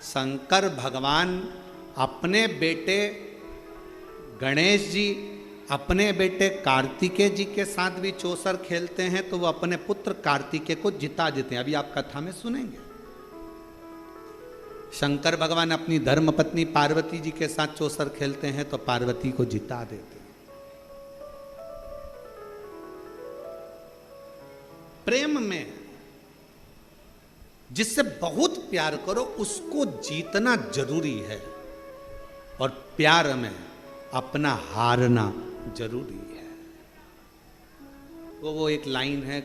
शंकर भगवान अपने बेटे गणेश जी, अपने बेटे कार्तिकेय जी के साथ भी चौसर खेलते हैं, तो वो अपने पुत्र कार्तिकेय को जिता देते हैं। अभी आप कथा में सुनेंगे। शंकर भगवान अपनी धर्मपत्नी पार्वती जी के साथ चौसर खेलते हैं तो पार्वती को जिता देते हैं। प्रेम में जिससे बहुत प्यार करो उसको जीतना जरूरी है, और प्यार में अपना हारना जरूरी है। वो एक लाइन है,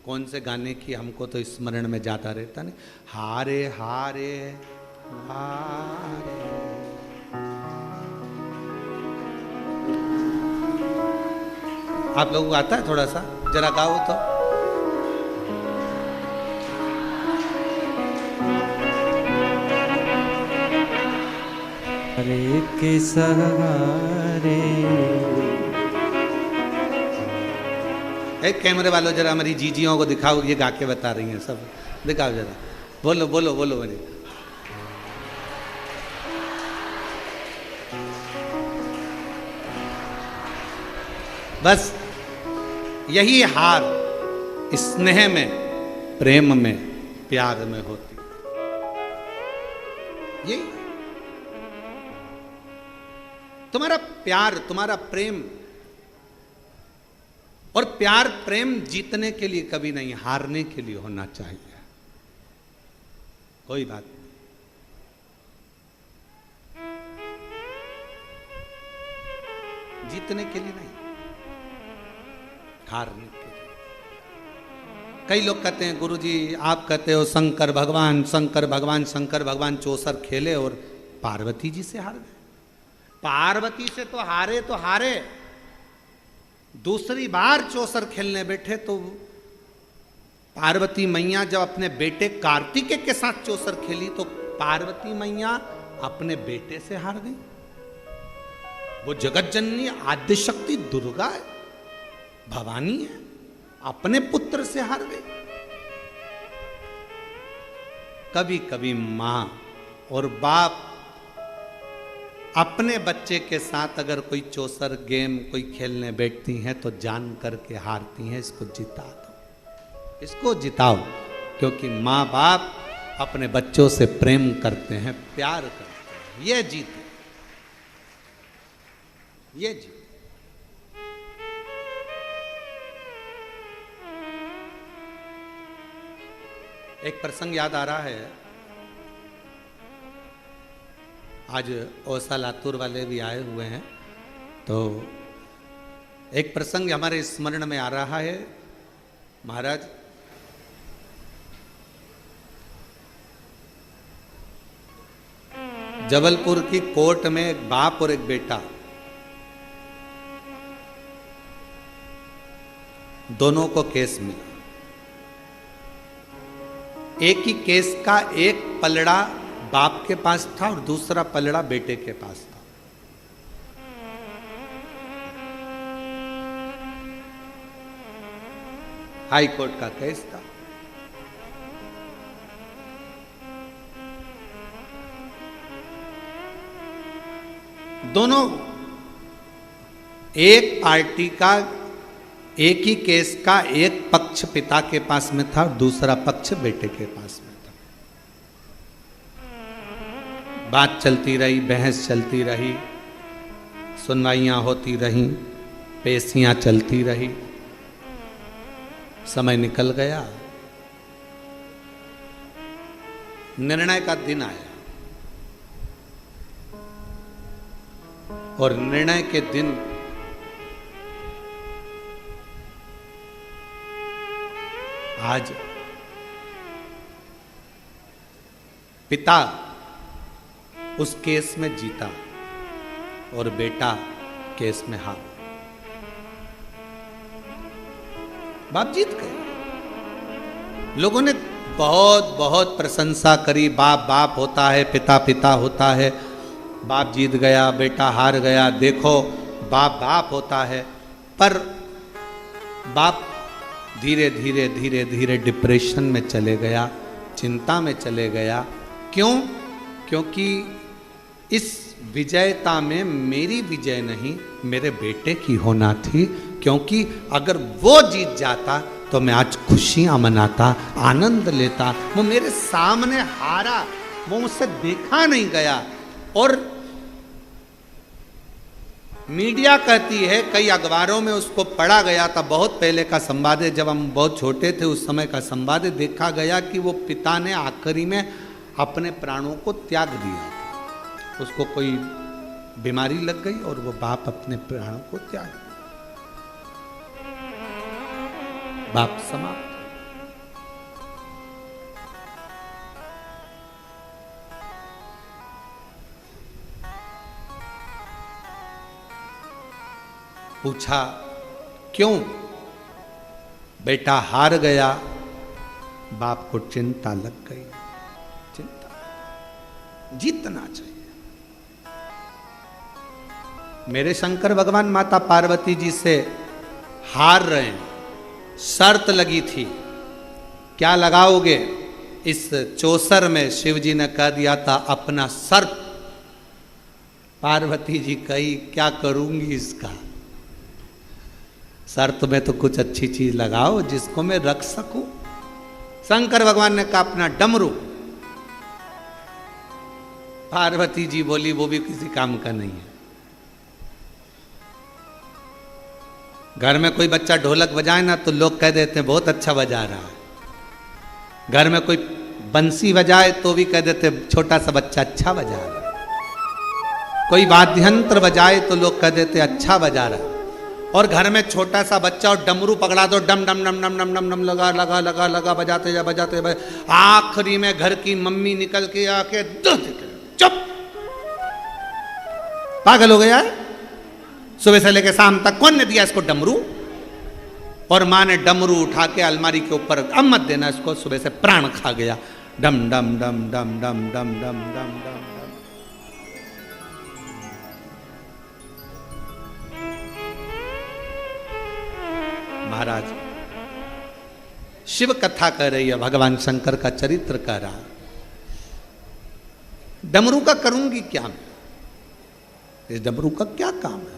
कौन से गाने की हमको तो स्मरण में जाता रहता नहीं, हारे हारे हारे। आप लोगों को आता है? थोड़ा सा जरा गाओ तो। हरे के सहारे। एक कैमरे वालों जरा हमारी जीजियों को दिखाओ, ये गा के बता रही हैं सब, दिखाओ जरा, बोलो बोलो बोलो मेरी। बस यही हार स्नेह में, प्रेम में, प्यार में होती है। यही तुम्हारा प्यार, तुम्हारा प्रेम, और प्यार प्रेम जीतने के लिए कभी नहीं, हारने के लिए होना चाहिए। कोई बात नहीं, जीतने के लिए नहीं, हारने के लिए। कई लोग कहते हैं गुरुजी आप कहते हो शंकर भगवान शंकर भगवान शंकर भगवान चौसर खेले और पार्वती जी से हार गए। पार्वती से तो हारे, दूसरी बार चौसर खेलने बैठे तो पार्वती मैया जब अपने बेटे कार्तिकेय के साथ चौसर खेली तो पार्वती मैया अपने बेटे से हार गई। वो जगत जननी आद्य शक्ति दुर्गा है, भवानी है, अपने पुत्र से हार गई। कभी कभी मां और बाप अपने बच्चे के साथ अगर कोई चौसर गेम कोई खेलने बैठती हैं तो जान करके हारती हैं, इसको जिता दो, इसको जिताओ, क्योंकि माँ बाप अपने बच्चों से प्रेम करते हैं, प्यार करते हैं। ये जीते, ये जीते। एक प्रसंग याद आ रहा है, आज ओसा लातूर वाले भी आए हुए हैं, तो एक प्रसंग हमारे स्मरण में आ रहा है। महाराज जबलपुर की कोर्ट में एक बाप और एक बेटा, दोनों को केस मिला। एक ही केस का एक पलड़ा बाप के पास था और दूसरा पलड़ा बेटे के पास था। हाई कोर्ट का केस था। दोनों एक पार्टी का, एक ही केस का एक पक्ष पिता के पास में था और दूसरा पक्ष बेटे के पास में। बात चलती रही, बहस चलती रही, सुनवाइयां होती रहीं, पेशियां चलती रही। समय निकल गया, निर्णय का दिन आया और निर्णय के दिन आज पिता उस केस में जीता और बेटा केस में हार। बाप जीत गए। लोगों ने बहुत बहुत प्रशंसा करी, बाप बाप होता है, पिता पिता होता है, बाप जीत गया बेटा हार गया, देखो बाप बाप होता है। पर बाप धीरे धीरे धीरे धीरे डिप्रेशन में चले गया, चिंता में चले गया। क्यों? क्योंकि इस विजयता में मेरी विजय नहीं, मेरे बेटे की होना थी। क्योंकि अगर वो जीत जाता तो मैं आज खुशियां मनाता, आनंद लेता। वो मेरे सामने हारा, वो मुझसे देखा नहीं गया। और मीडिया कहती है, कई अखबारों में उसको पढ़ा गया था, बहुत पहले का संवाद है, जब हम बहुत छोटे थे उस समय का संवाद है, देखा गया कि वो पिता ने आखिरी में अपने प्राणों को त्याग दिया। उसको कोई बीमारी लग गई और वो बाप अपने प्राणों को त्याग दिया। बाप समाप्त। पूछा क्यों? बेटा हार गया। बाप को चिंता लग गई। चिंता, जीतना चाहिए। मेरे शंकर भगवान माता पार्वती जी से हार रहे हैं, शर्त लगी थी, क्या लगाओगे? इस चौसर में शिव जी ने कह दिया था अपना सर्प। पार्वती जी कही क्या करूंगी इसका? शर्त में तो कुछ अच्छी चीज लगाओ जिसको मैं रख सकूं। शंकर भगवान ने कहा अपना डमरू। पार्वती जी बोली वो भी किसी काम का नहीं है। घर में कोई बच्चा ढोलक बजाए ना तो लोग कह देते हैं बहुत अच्छा बजा रहा है। घर में कोई बंसी बजाए तो भी कह देते छोटा सा बच्चा अच्छा बजा रहा है। कोई वाद्ययंत्र बजाए तो लोग कह देते अच्छा बजा रहा है। और घर में छोटा सा बच्चा और डमरू पकड़ा दो, डम डम डम डम डम डम डम लगा लगा लगा लगा बजाते जा बजाते। आखिरी में घर की मम्मी निकल के आके चुप, पागल हो गया है? सुबह से लेकर शाम तक कौन ने दिया इसको डमरू? और माँ ने डमरू उठा के अलमारी के ऊपर, अब मत देना इसको, सुबह से प्राण खा गया। डम डम डम डम डम डम डम डम डम। महाराज शिव कथा कह रही है, भगवान शंकर का चरित्र कह रहा। डमरू का करूंगी क्या मैं? इस डमरू का क्या काम है?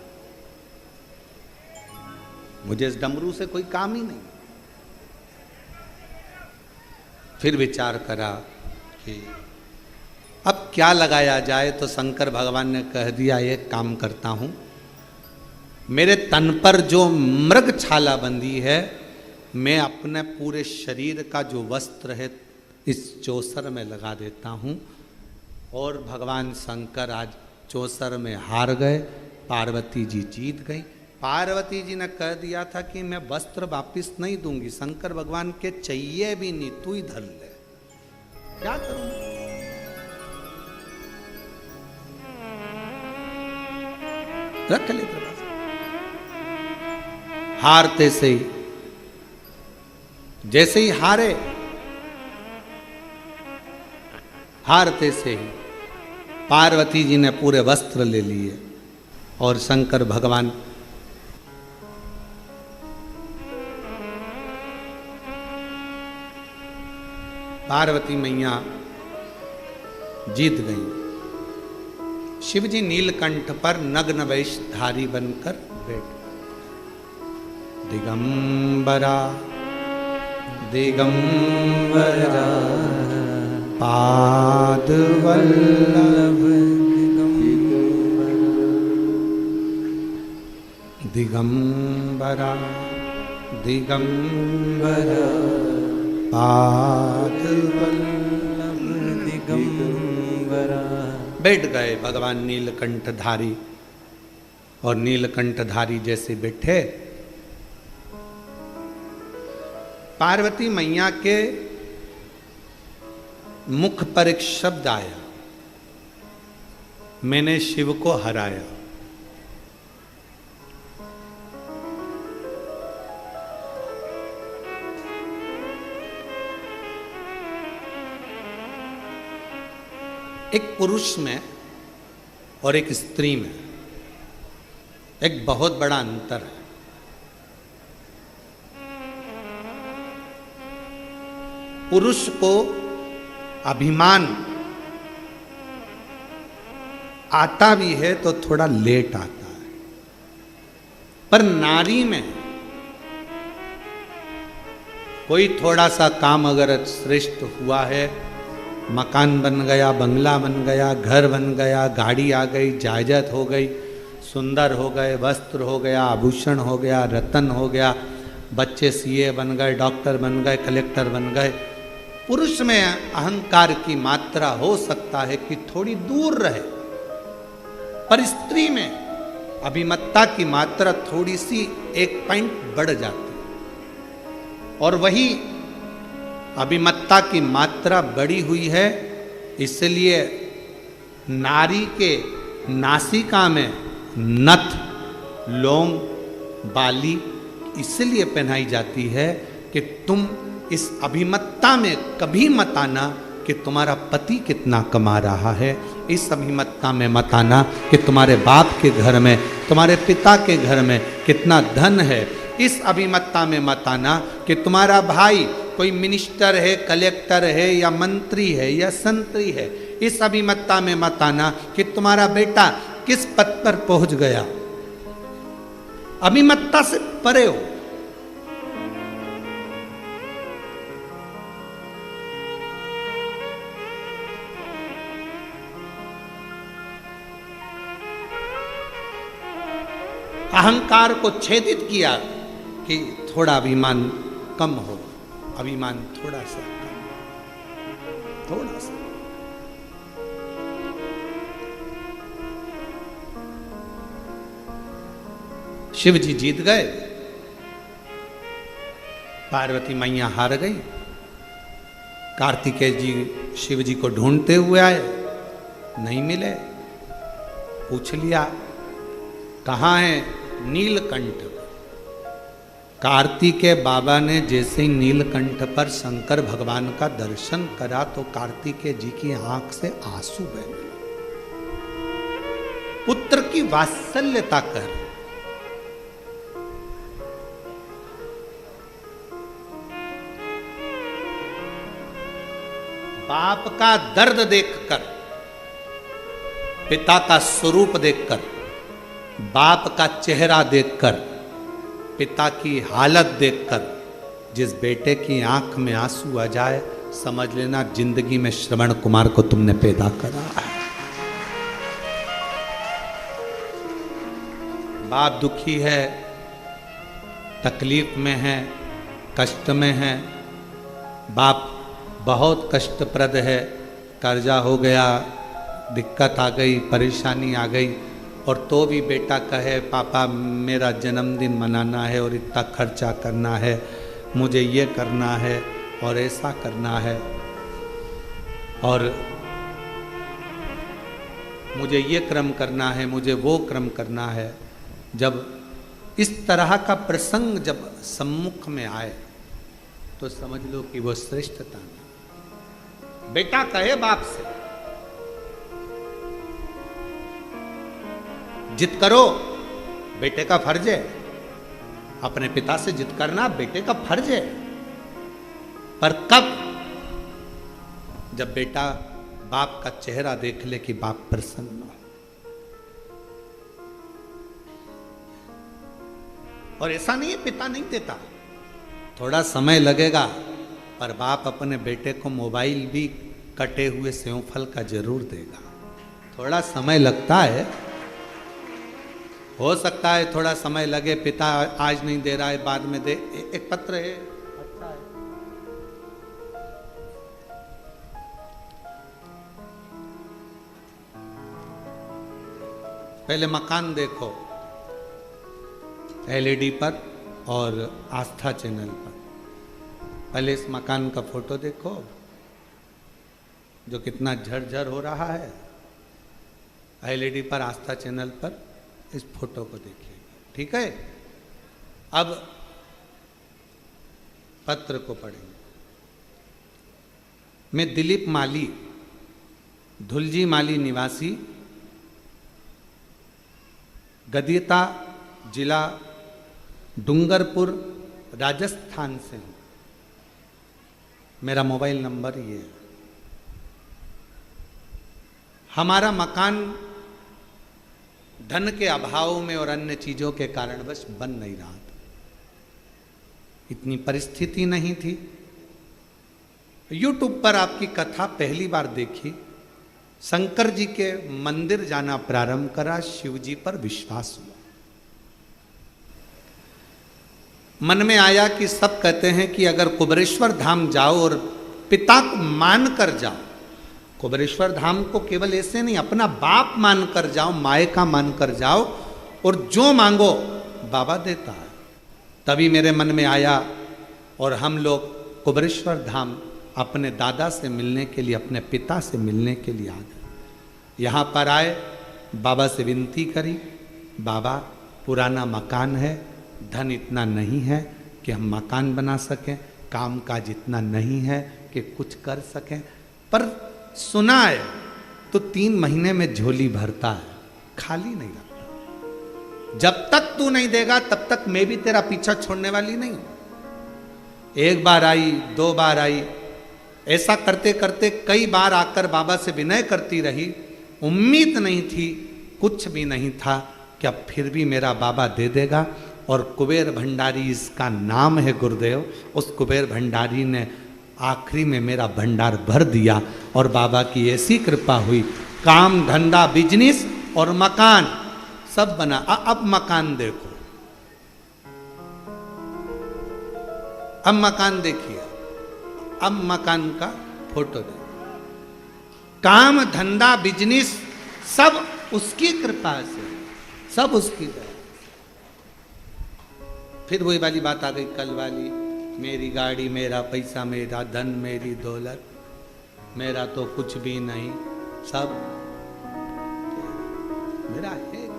मुझे इस डमरू से कोई काम ही नहीं। फिर विचार करा कि अब क्या लगाया जाए, तो शंकर भगवान ने कह दिया एक काम करता हूं, मेरे तन पर जो मृग छाला बंधी है, मैं अपने पूरे शरीर का जो वस्त्र है इस चौसर में लगा देता हूं। और भगवान शंकर आज चौसर में हार गए, पार्वती जी जीत गई। पार्वती जी ने कह दिया था कि मैं वस्त्र वापिस नहीं दूंगी। शंकर भगवान के चाहिए भी नहीं, तू ही धर ले। क्या करूं? रख ले प्रभा। हारते से ही, जैसे ही हारते से ही पार्वती जी ने पूरे वस्त्र ले लिए और शंकर भगवान पार्वती मैया जीत गई। शिवजी नीलकंठ पर नग्न वेशधारी बनकर बैठ। दिगंबरा दिगंबरा पाद वल्लभ दिगंबरा दिगंबरा पाद वल्लभ दिगंबरा। बैठ गए भगवान नीलकंठधारी। और नीलकंठधारी जैसे बैठे, पार्वती मैया के मुख पर एक शब्द आया, मैंने शिव को हराया। एक पुरुष में और एक स्त्री में एक बहुत बड़ा अंतर है। पुरुष को अभिमान आता भी है तो थोड़ा लेट आता है। पर नारी में कोई थोड़ा सा काम अगर श्रेष्ठ हुआ है, मकान बन गया, बंगला बन गया, घर बन गया, गाड़ी आ गई, जायदाद हो गई, सुंदर हो गए, वस्त्र हो गया, आभूषण हो गया, रतन हो गया, बच्चे सीए बन गए, डॉक्टर बन गए, कलेक्टर बन गए, पुरुष में अहंकार की मात्रा हो सकता है कि थोड़ी दूर रहे, पर स्त्री में अभिमत्ता की मात्रा थोड़ी सी 1 पॉइंट बढ़ जाती है। और वही अभिमत्ता की मात्रा बढ़ी हुई है, इसलिए नारी के नासिका में नथ, लौंग, बाली इसलिए पहनाई जाती है कि तुम इस अभिमत्ता में कभी मत आना कि तुम्हारा पति कितना कमा रहा है, इस अभिमत्ता में मत आना कि तुम्हारे बाप के घर में, तुम्हारे पिता के घर में कितना धन है, इस अभिमत्ता में मत आना कि तुम्हारा भाई कोई मिनिस्टर है, कलेक्टर है, या मंत्री है, या संतरी है, इस अभिमत्ता में मत आना कि तुम्हारा बेटा किस पद पर पहुंच गया। अभिमत्ता से परे हो। अहंकार को छेदित किया कि थोड़ा अभिमान कम हो, अभिमान थोड़ा सा कम, थोड़ा सा। शिव जी जीत गए, पार्वती मैया हार गई। कार्तिकेय जी शिव जी को ढूंढते हुए आए, नहीं मिले। पूछ लिया कहाँ है नीलकंठ। कार्तिकेय बाबा ने जैसे ही नीलकंठ पर शंकर भगवान का दर्शन करा तो कार्तिकेय जी की आंख से आंसू बहने लगे। पुत्र की वात्सल्यता कर, बाप का दर्द देखकर, पिता का स्वरूप देखकर, बाप का चेहरा देखकर, पिता की हालत देखकर जिस बेटे की आंख में आंसू आ जाए, समझ लेना जिंदगी में श्रवण कुमार को तुमने पैदा करा है। बाप दुखी है, तकलीफ में है, कष्ट में है, बाप बहुत कष्टप्रद है, कर्जा हो गया, दिक्कत आ गई, परेशानी आ गई, और तो भी बेटा कहे पापा मेरा जन्मदिन मनाना है और इतना खर्चा करना है, मुझे ये करना है और ऐसा करना है, और मुझे ये क्रम करना है, मुझे वो क्रम करना है। जब इस तरह का प्रसंग जब सम्मुख में आए तो समझ लो कि वो श्रेष्ठता नहीं। बेटा कहे बाप से जिद करो, बेटे का फर्ज है, अपने पिता से जिद करना बेटे का फर्ज है, पर कब? जब बेटा बाप का चेहरा देख ले कि बाप प्रसन्न हो। और ऐसा नहीं है पिता नहीं देता, थोड़ा समय लगेगा, पर बाप अपने बेटे को मोबाइल भी कटे हुए सेवफल का जरूर देगा। थोड़ा समय लगता है, हो सकता है थोड़ा समय लगे, पिता आज नहीं दे रहा है बाद में दे। एक पत्र है, अच्छा है। पहले मकान देखो एलईडी पर और आस्था चैनल पर। पहले इस मकान का फोटो देखो जो कितना झरझर हो रहा है, एलईडी पर आस्था चैनल पर इस फोटो को देखिए, ठीक है। अब पत्र को पढ़ेंगे। मैं दिलीप माली, धुलजी माली निवासी, गदियता जिला डूंगरपुर राजस्थान से हूँ। मेरा मोबाइल नंबर ये है। हमारा मकान धन के अभाव में और अन्य चीजों के कारणवश बन नहीं रहा था, इतनी परिस्थिति नहीं थी। YouTube पर आपकी कथा पहली बार देखी, शंकर जी के मंदिर जाना प्रारंभ करा, शिव जी पर विश्वास हुआ। मन में आया कि सब कहते हैं कि अगर कुबेरेश्वर धाम जाओ और पिता को मान कर जाओ, कुबेरेश्वर धाम को केवल ऐसे नहीं, अपना बाप मान कर जाओ, माए का मान कर जाओ, और जो मांगो बाबा देता है। तभी मेरे मन में आया और हम लोग कुबेरेश्वर धाम अपने दादा से मिलने के लिए, अपने पिता से मिलने के लिए आ गए। यहाँ पर आए, बाबा से विनती करी, बाबा पुराना मकान है, धन इतना नहीं है कि हम मकान बना सकें, काम काज इतना नहीं है कि कुछ कर सकें, पर सुना है तो 3 महीने में झोली भरता है, खाली नहीं रखता। जब तक तू नहीं देगा तब तक मैं भी तेरा पीछा छोड़ने वाली नहीं। 1 बार आई, 2 बार आई, ऐसा करते करते कई बार आकर बाबा से विनय करती रही। उम्मीद नहीं थी, कुछ भी नहीं था कि अब फिर भी मेरा बाबा दे देगा। और कुबेर भंडारी इसका नाम है गुरुदेव, उस कुबेर भंडारी ने आखिरी में मेरा भंडार भर दिया। और बाबा की ऐसी कृपा हुई, काम धंधा बिजनेस और मकान सब बना। अब मकान देखो, अब मकान देखिए, अब मकान का फोटो दे। काम धंधा बिजनेस सब उसकी कृपा से, सब उसकी दया। फिर वही वाली बात आ गई कल वाली, मेरी गाड़ी, मेरा पैसा, मेरा धन, मेरी दौलत, मेरा तो कुछ भी नहीं, सब मेरा है।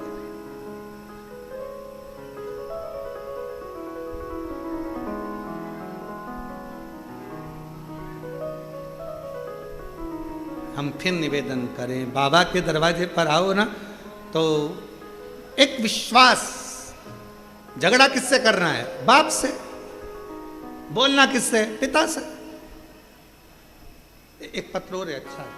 हम फिर निवेदन करें, बाबा के दरवाजे पर आओ ना तो एक विश्वास। झगड़ा किससे करना है? बाप से। बोलना किससे? पिता से। एक पत्र और है, अच्छा है।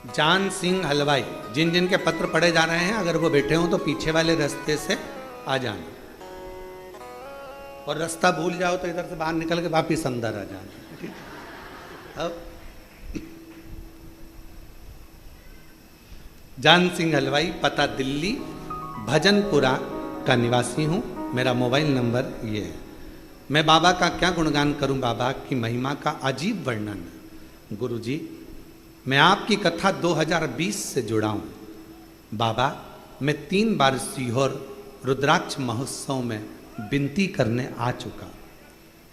जान सिंह हलवाई, जिन जिन के पत्र पढ़े जा रहे हैं, अगर वो बैठे हों तो पीछे वाले रास्ते से आ जाना, और रास्ता भूल जाओ तो इधर से बाहर निकल के वापिस अंदर आ जाना। ठीक। अब जान सिंह हलवाई, पता दिल्ली भजनपुरा का निवासी हूँ। मेरा मोबाइल नंबर ये है। मैं बाबा का क्या गुणगान करूँ, बाबा की महिमा का अजीब वर्णन। गुरुजी, मैं आपकी कथा 2020 से जुड़ा हूँ। बाबा, मैं 3 बार सीहोर रुद्राक्ष महोत्सव में विनती करने आ चुका।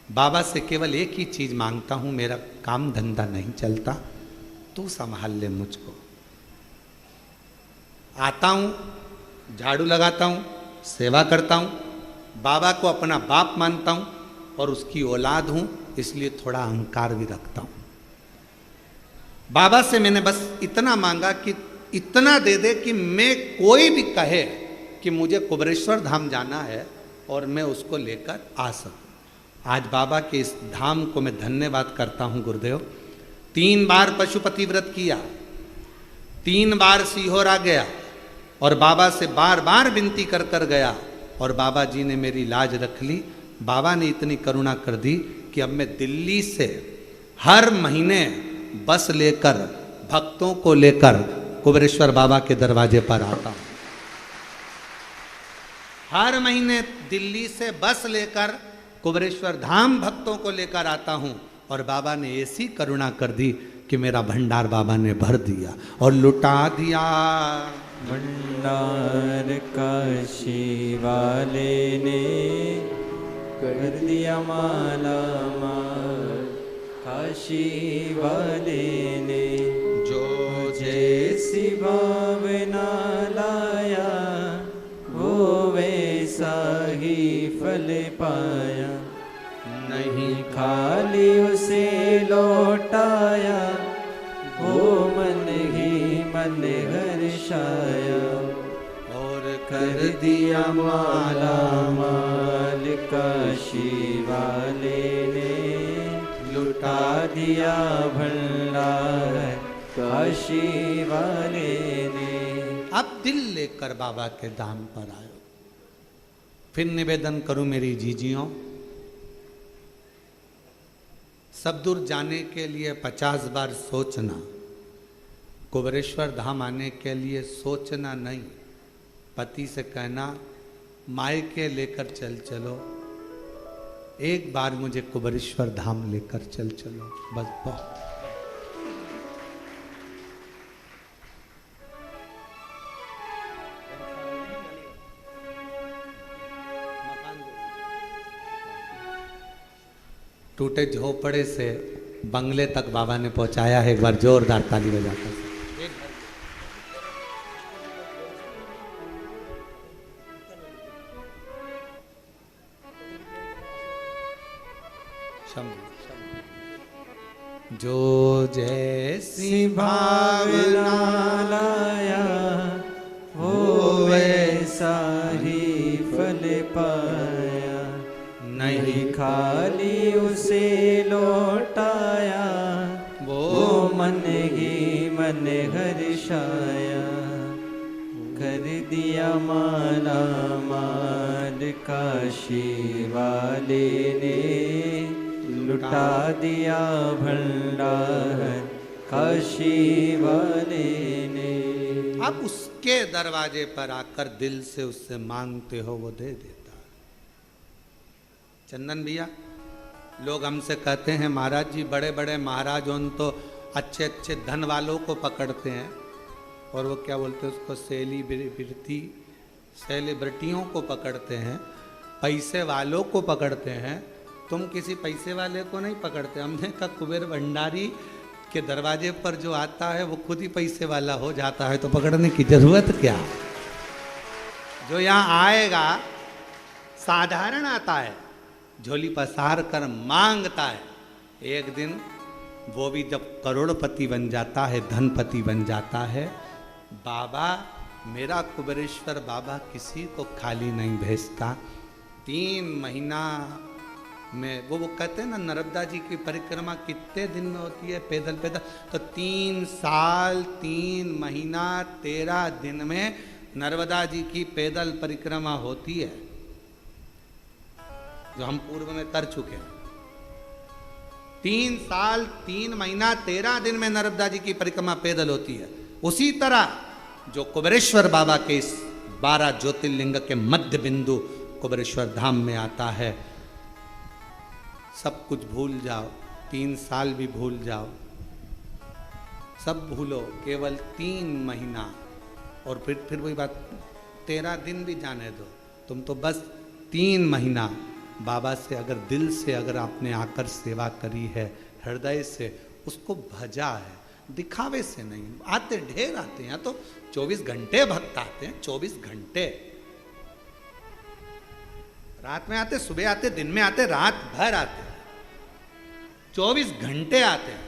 बाबा से केवल एक ही चीज़ मांगता हूँ, मेरा काम धंधा नहीं चलता, तू संभाल ले मुझको। आता हूँ, झाड़ू लगाता हूँ, सेवा करता हूँ, बाबा को अपना बाप मानता हूँ और उसकी औलाद हूँ, इसलिए थोड़ा अहंकार भी रखता हूँ। बाबा से मैंने बस इतना मांगा कि इतना दे दे कि मैं, कोई भी कहे कि मुझे कुबेरेश्वर धाम जाना है और मैं उसको लेकर आ सकूं। आज बाबा के इस धाम को मैं धन्यवाद करता हूं गुरुदेव। 3 बार पशुपति व्रत किया, 3 बार सीहोर आ गया और बाबा से बार बार विनती कर कर गया और बाबा जी ने मेरी लाज रख ली। बाबा ने इतनी करुणा कर दी कि अब मैं दिल्ली से हर महीने बस लेकर, भक्तों को लेकर कुबेरेश्वर बाबा के दरवाजे पर आता हूँ। हर महीने दिल्ली से बस लेकर कुबेरेश्वर धाम भक्तों को लेकर आता हूँ और बाबा ने ऐसी करुणा कर दी कि मेरा भंडार बाबा ने भर दिया और लुटा दिया। भंडार काशी वाले ने कर दिया माला माल, काशी वाले ने जो जैसी भावना लाया वो वैसा वैसा ही फल पाया, नहीं खाली उसे लौटाया, वो मन ही मन हर्षाया, और कर दिया माला माल काशी वाले ने, लुटा दिया भंडार काशी वाले ने। अब दिल लेकर बाबा के धाम पर आयो। फिर निवेदन करूं मेरी जीजियों, सब दूर जाने के लिए 50 बार सोचना, कुबेरेश्वर धाम आने के लिए सोचना नहीं। पति से कहना मायके लेकर चल चलो, एक बार मुझे कुबेरेश्वर धाम लेकर चल चलो, बस बहुत। टूटे झोपड़े से बंगले तक बाबा ने पहुंचाया है। एक बार जोरदार ताली बजाकर। जो जैसी भावना लाया, वो वैसा ही फल पाया, नहीं खाली उसे लौटाया, वो मन ही मन हर्षाया, कर दिया माला माल काशी वाले ने, लुटा दिया भंडार काशी वाले ने। अब उसके दरवाजे पर आकर दिल से उससे मांगते हो, वो दे देता है। चंदन भैया, लोग हमसे कहते हैं महाराज जी बड़े बड़े महाराज उन तो अच्छे अच्छे धन वालों को पकड़ते हैं, और वो क्या बोलते हैं उसको, सेलिब्रिटियों को पकड़ते हैं, पैसे वालों को पकड़ते हैं। तुम किसी पैसे वाले को नहीं पकड़ते। हमने कहा कुबेर भंडारी के दरवाजे पर जो आता है वो खुद ही पैसे वाला हो जाता है, तो पकड़ने की जरूरत क्या। जो यहाँ आएगा साधारण आता है, झोली पसार कर मांगता है, एक दिन वो भी जब करोड़पति बन जाता है, धनपति बन जाता है। बाबा, मेरा कुबेरेश्वर बाबा किसी को खाली नहीं भेजता। 3 महीना में वो कहते हैं ना, नर्मदा जी की परिक्रमा कितने दिन में होती है पैदल पैदल, तो 3 साल 3 महीना 13 दिन में नर्मदा जी की पैदल परिक्रमा होती है, जो हम पूर्व में कर चुके हैं। 3 साल 3 महीना 13 दिन में नर्मदा जी की परिक्रमा पैदल होती है। उसी तरह जो कुबेरेश्वर बाबा के इस 12 ज्योतिर्लिंग के मध्य बिंदु कुबेरेश्वर धाम में आता है, सब कुछ भूल जाओ, 3 साल भी भूल जाओ, सब भूलो, केवल 3 महीना। और फिर वही बात, 13 दिन भी जाने दो, तुम तो बस 3 महीना बाबा से अगर दिल से अगर आपने आकर सेवा करी है, हृदय से उसको भजा है, दिखावे से नहीं। आते ढेर आते हैं, तो 24 घंटे भक्त आते हैं, 24 घंटे, रात में आते, सुबह आते, दिन में आते, रात भर आते, 24 घंटे आते हैं।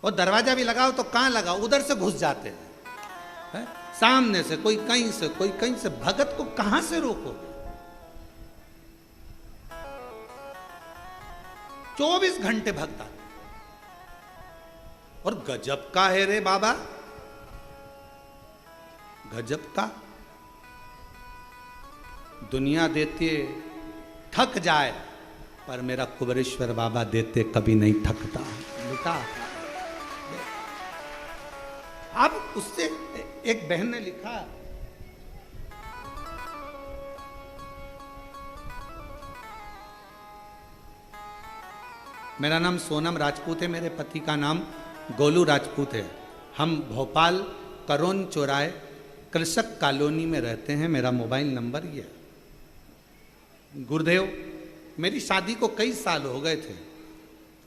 और दरवाजा भी लगाओ तो कहां लगाओ, उधर से घुस जाते हैं, है? सामने से कोई कहीं से, कोई कहीं से। भगत को कहां से रोको? 24 घंटे भक्त आते। और गजब का है रे बाबा, गजब का। दुनिया देते थक जाए, पर मेरा कुबेरेश्वर बाबा देते कभी नहीं थकता। लुटा। अब उससे एक बहन ने लिखा, मेरा नाम सोनम राजपूत है, मेरे पति का नाम गोलू राजपूत है। हम भोपाल करोन चौराहे कृषक कॉलोनी में रहते हैं। मेरा मोबाइल नंबर ये है। गुरुदेव, मेरी शादी को कई साल हो गए थे,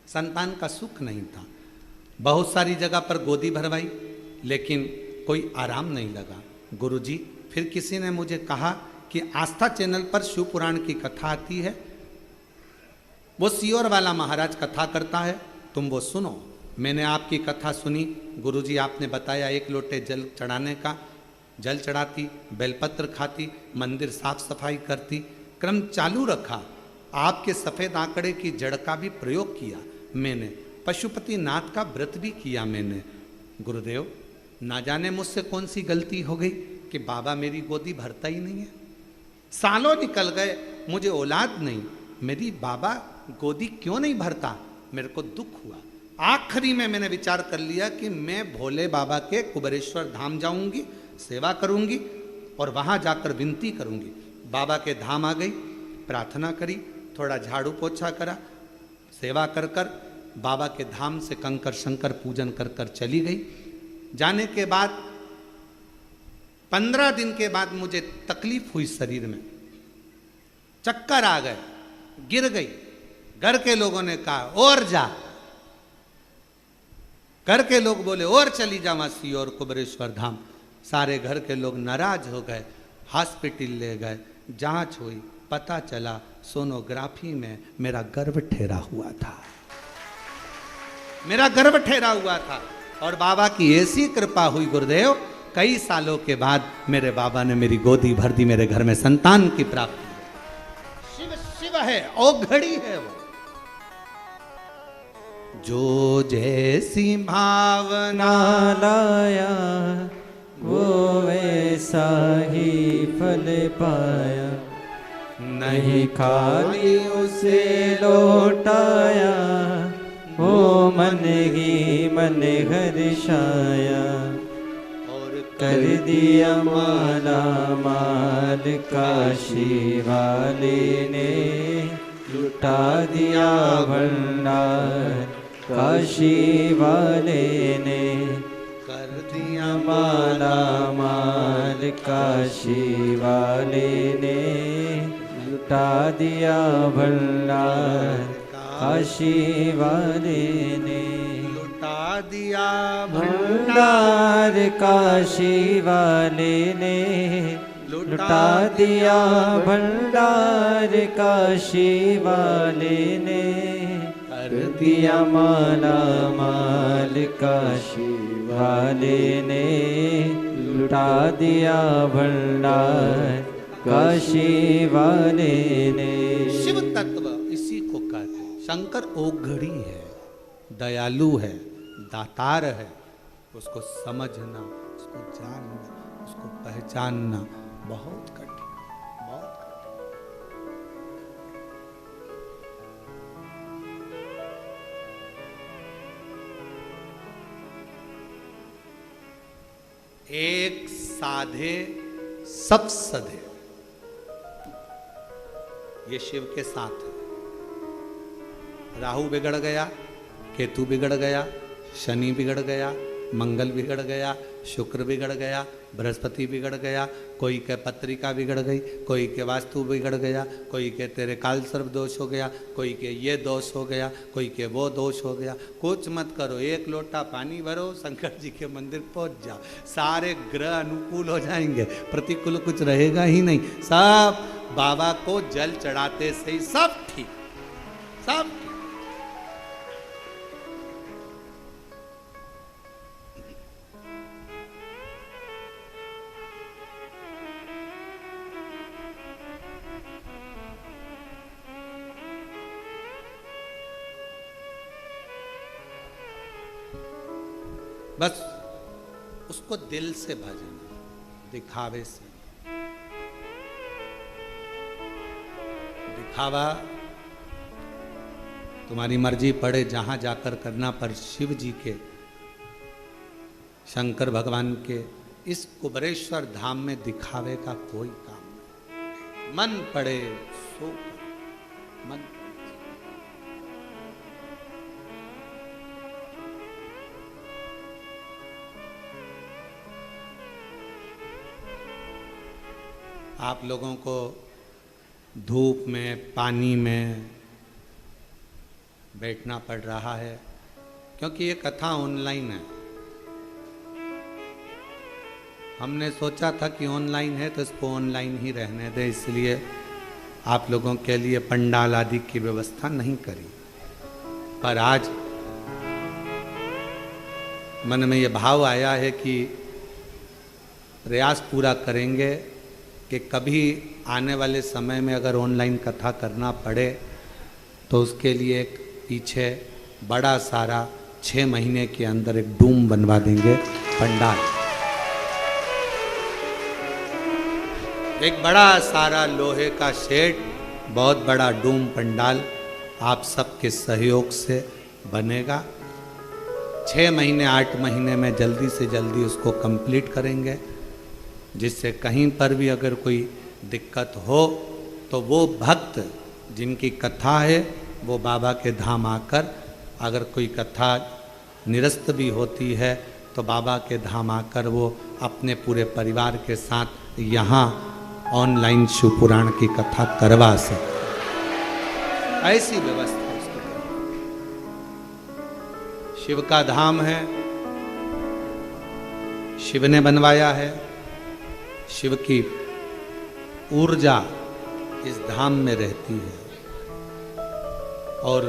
संतान का सुख नहीं था। बहुत सारी जगह पर गोदी भरवाई, लेकिन कोई आराम नहीं लगा। गुरुजी, फिर किसी ने मुझे कहा कि आस्था चैनल पर शिव पुराण की कथा आती है, वो सियोर वाला महाराज कथा करता है, तुम वो सुनो। मैंने आपकी कथा सुनी। गुरुजी, आपने बताया 1 लोटे जल चढ़ाने का, जल चढ़ाती, बेलपत्र खाती, मंदिर साफ सफाई करती, क्रम चालू रखा। आपके सफ़ेद आंकड़े की जड़ का भी प्रयोग किया मैंने, पशुपति नाथ का व्रत भी किया मैंने। गुरुदेव, ना जाने मुझसे कौन सी गलती हो गई कि बाबा मेरी गोदी भरता ही नहीं है। सालों निकल गए, मुझे औलाद नहीं, मेरी बाबा गोदी क्यों नहीं भरता। मेरे को दुख हुआ। आखिरी में मैंने विचार कर लिया कि मैं भोले बाबा के कुबेरेश्वर धाम जाऊंगी, सेवा करूंगी और वहां जाकर विनती करूंगी। बाबा के धाम आ गई, प्रार्थना करी, थोड़ा झाड़ू पोछा करा, सेवा कर कर बाबा के धाम से कंकर शंकर पूजन कर कर चली गई। जाने के बाद 15 दिन के बाद मुझे तकलीफ हुई शरीर में, चक्कर आ गए, गिर गई। घर के लोगों ने कहा और जा, घर के लोग बोले और चली जा मासी और कुबेरेश्वर धाम। सारे घर के लोग नाराज हो गए, हॉस्पिटल ले गए, जांच हुई, पता चला सोनोग्राफी में मेरा गर्भ ठहरा हुआ था, मेरा गर्भ ठहरा हुआ था। और बाबा की ऐसी कृपा हुई गुरुदेव, कई सालों के बाद मेरे बाबा ने मेरी गोदी भर दी, मेरे घर में संतान की प्राप्ति। शिव शिव है, औघड़ी है वो। जो जैसी भावना लाया वो वैसा ही फल पाया, नहीं खाली उसे लौटाया, वो मन ही मन हर्षाया। और कर दिया माला माल काशी वाले ने, लुटा दिया भंडार काशी वाले ने। कर दिया माला माल काशी वाले ने, लुटा दिया भंडार काशी वाले ने। लुटा दिया भंडार काशी वाले ने, लुटा दिया भंडार काशी वाले ने। कर दिया माला माल काशी वाले ने, लुटा दिया भंडार काशी वाले ने। शिव तत्व इसी को कहते हैं। शंकर ओघड़ी है, दयालु है, दातार है। उसको समझना, उसको जानना, उसको पहचानना बहुत कठिन, बहुत कठिन। एक साधे सब सधे, ये शिव के साथ है। राहु बिगड़ गया, केतु बिगड़ गया, शनि बिगड़ गया, मंगल बिगड़ गया, शुक्र बिगड़ गया, बृहस्पति बिगड़ गया, कोई के पत्रिका बिगड़ गई, कोई के वास्तु बिगड़ गया, कोई के तेरे काल सर्प दोष हो गया, कोई के ये दोष हो गया, कोई के वो दोष हो गया। कुछ मत करो, 1 लोटा पानी भरो, शंकर जी के मंदिर पहुंच जाओ, सारे ग्रह अनुकूल हो जाएंगे, प्रतिकूल कुछ रहेगा ही नहीं। सब बाबा को जल चढ़ाते से ही सब ठीक, सब ठीक। बस उसको दिल से भजना, दिखावे से। दिखावा तुम्हारी मर्जी पड़े जहां जाकर करना, पर शिव जी के, शंकर भगवान के इस कुबेरेश्वर धाम में दिखावे का कोई काम नहीं। मन पड़े सो करो, मन। आप लोगों को धूप में, पानी में बैठना पड़ रहा है, क्योंकि ये कथा ऑनलाइन है। हमने सोचा था कि ऑनलाइन है तो इसको ऑनलाइन ही रहने दे, इसलिए आप लोगों के लिए पंडाल आदि की व्यवस्था नहीं करी। पर आज मन में ये भाव आया है कि प्रयास पूरा करेंगे कि कभी आने वाले समय में अगर ऑनलाइन कथा करना पड़े तो उसके लिए एक पीछे बड़ा सारा 6 महीने के अंदर एक डूम बनवा देंगे पंडाल। एक बड़ा सारा लोहे का शेड, बहुत बड़ा डूम पंडाल आप सबके सहयोग से बनेगा। 6 महीने 8 महीने में जल्दी से जल्दी उसको कंप्लीट करेंगे, जिससे कहीं पर भी अगर कोई दिक्कत हो तो वो भक्त जिनकी कथा है वो बाबा के धाम आकर, अगर कोई कथा निरस्त भी होती है तो बाबा के धाम आकर वो अपने पूरे परिवार के साथ यहाँ ऑनलाइन शिव पुराण की कथा करवा सके। ऐसी व्यवस्था उसको करनी। शिव का धाम है, शिव ने बनवाया है, शिव की ऊर्जा इस धाम में रहती है और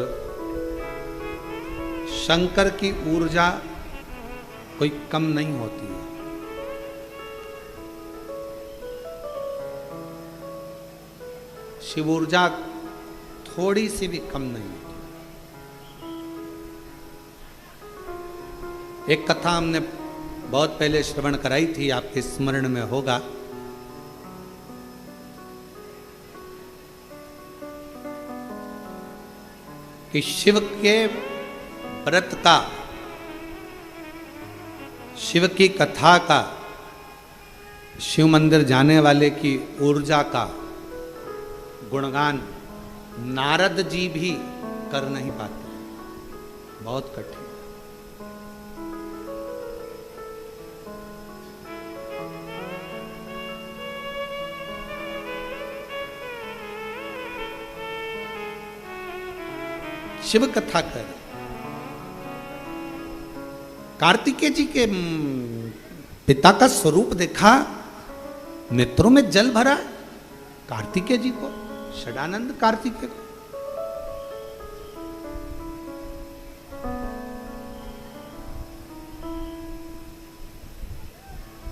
शंकर की ऊर्जा कोई कम नहीं होती है। शिव ऊर्जा थोड़ी सी भी कम नहीं होती। एक कथा हमने बहुत पहले श्रवण कराई थी, आपके स्मरण में होगा। कि शिव के व्रत का, शिव की कथा का, शिव मंदिर जाने वाले की ऊर्जा का गुणगान नारद जी भी कर नहीं पाते, बहुत कठिन। शिव कथा कर, कार्तिकेय जी के पिता का स्वरूप देखा, नेत्रों में जल भरा। कार्तिकेय जी को, षडानंद कार्तिकेय को।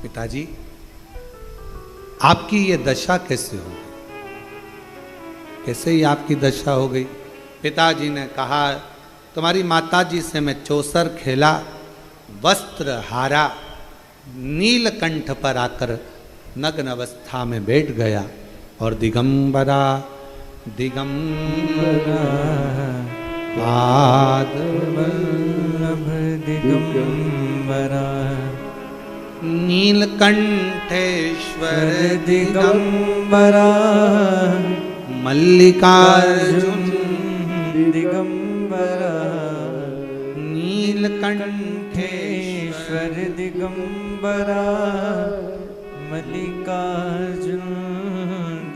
पिताजी आपकी ये दशा कैसे हो गई? कैसे ही आपकी दशा हो गई? पिताजी ने कहा, तुम्हारी माताजी से मैं चौसर खेला, वस्त्र हारा, नीलकंठ पर आकर नग्न अवस्था में बैठ गया और दिगंबरा दिगंबरा पाद वल्लभ दिगंबरा नीलकंठेश्वर दिगंबरा मल्लिकार्जुन दिगंबरा नीलकंठेश्वर दिगंबरा मल्लिकार्जुन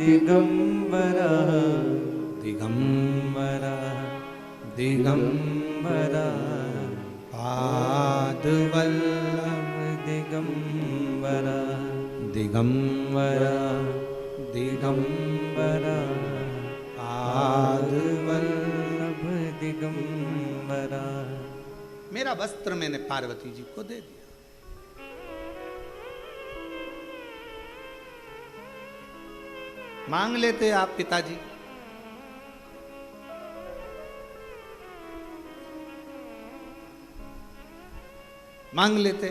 दिगंबरा दिगंबरा दिगंबरा पादवल्लभ दिगंबरा दिगंबरा दिगंबरा पादवल्लभ दिगंबरा। मेरा वस्त्र मैंने पार्वती जी को दे दिया। मांग लेते आप पिताजी। मांग लेते।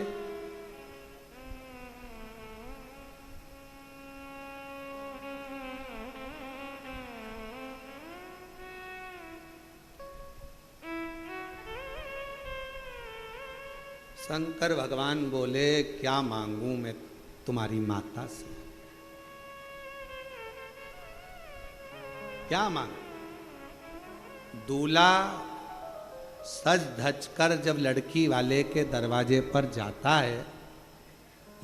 शंकर भगवान बोले, क्या मांगू मैं तुम्हारी माता से? क्या मांग? दूल्हा सज धज कर जब लड़की वाले के दरवाजे पर जाता है,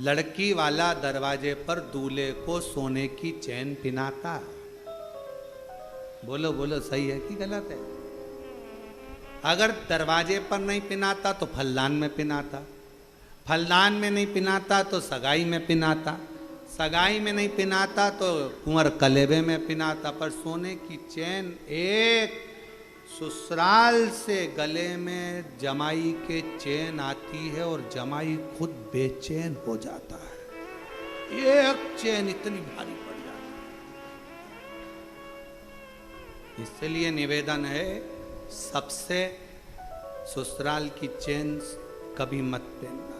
लड़की वाला दरवाजे पर दूल्हे को सोने की चैन पिनाता है। बोलो बोलो, सही है कि गलत है? अगर दरवाजे पर नहीं पिनाता तो फलदान में पिनाता, फलदान में नहीं पिनाता तो सगाई में पिनाता, सगाई में नहीं पिनाता तो कुंवर कलेबे में पिनाता। पर सोने की चैन एक ससुराल से गले में जमाई के चैन आती है और जमाई खुद बेचैन हो जाता है। एक चैन इतनी भारी पड़ जाती है। इसलिए निवेदन है सबसे, ससुराल की चैन कभी मत पहनना।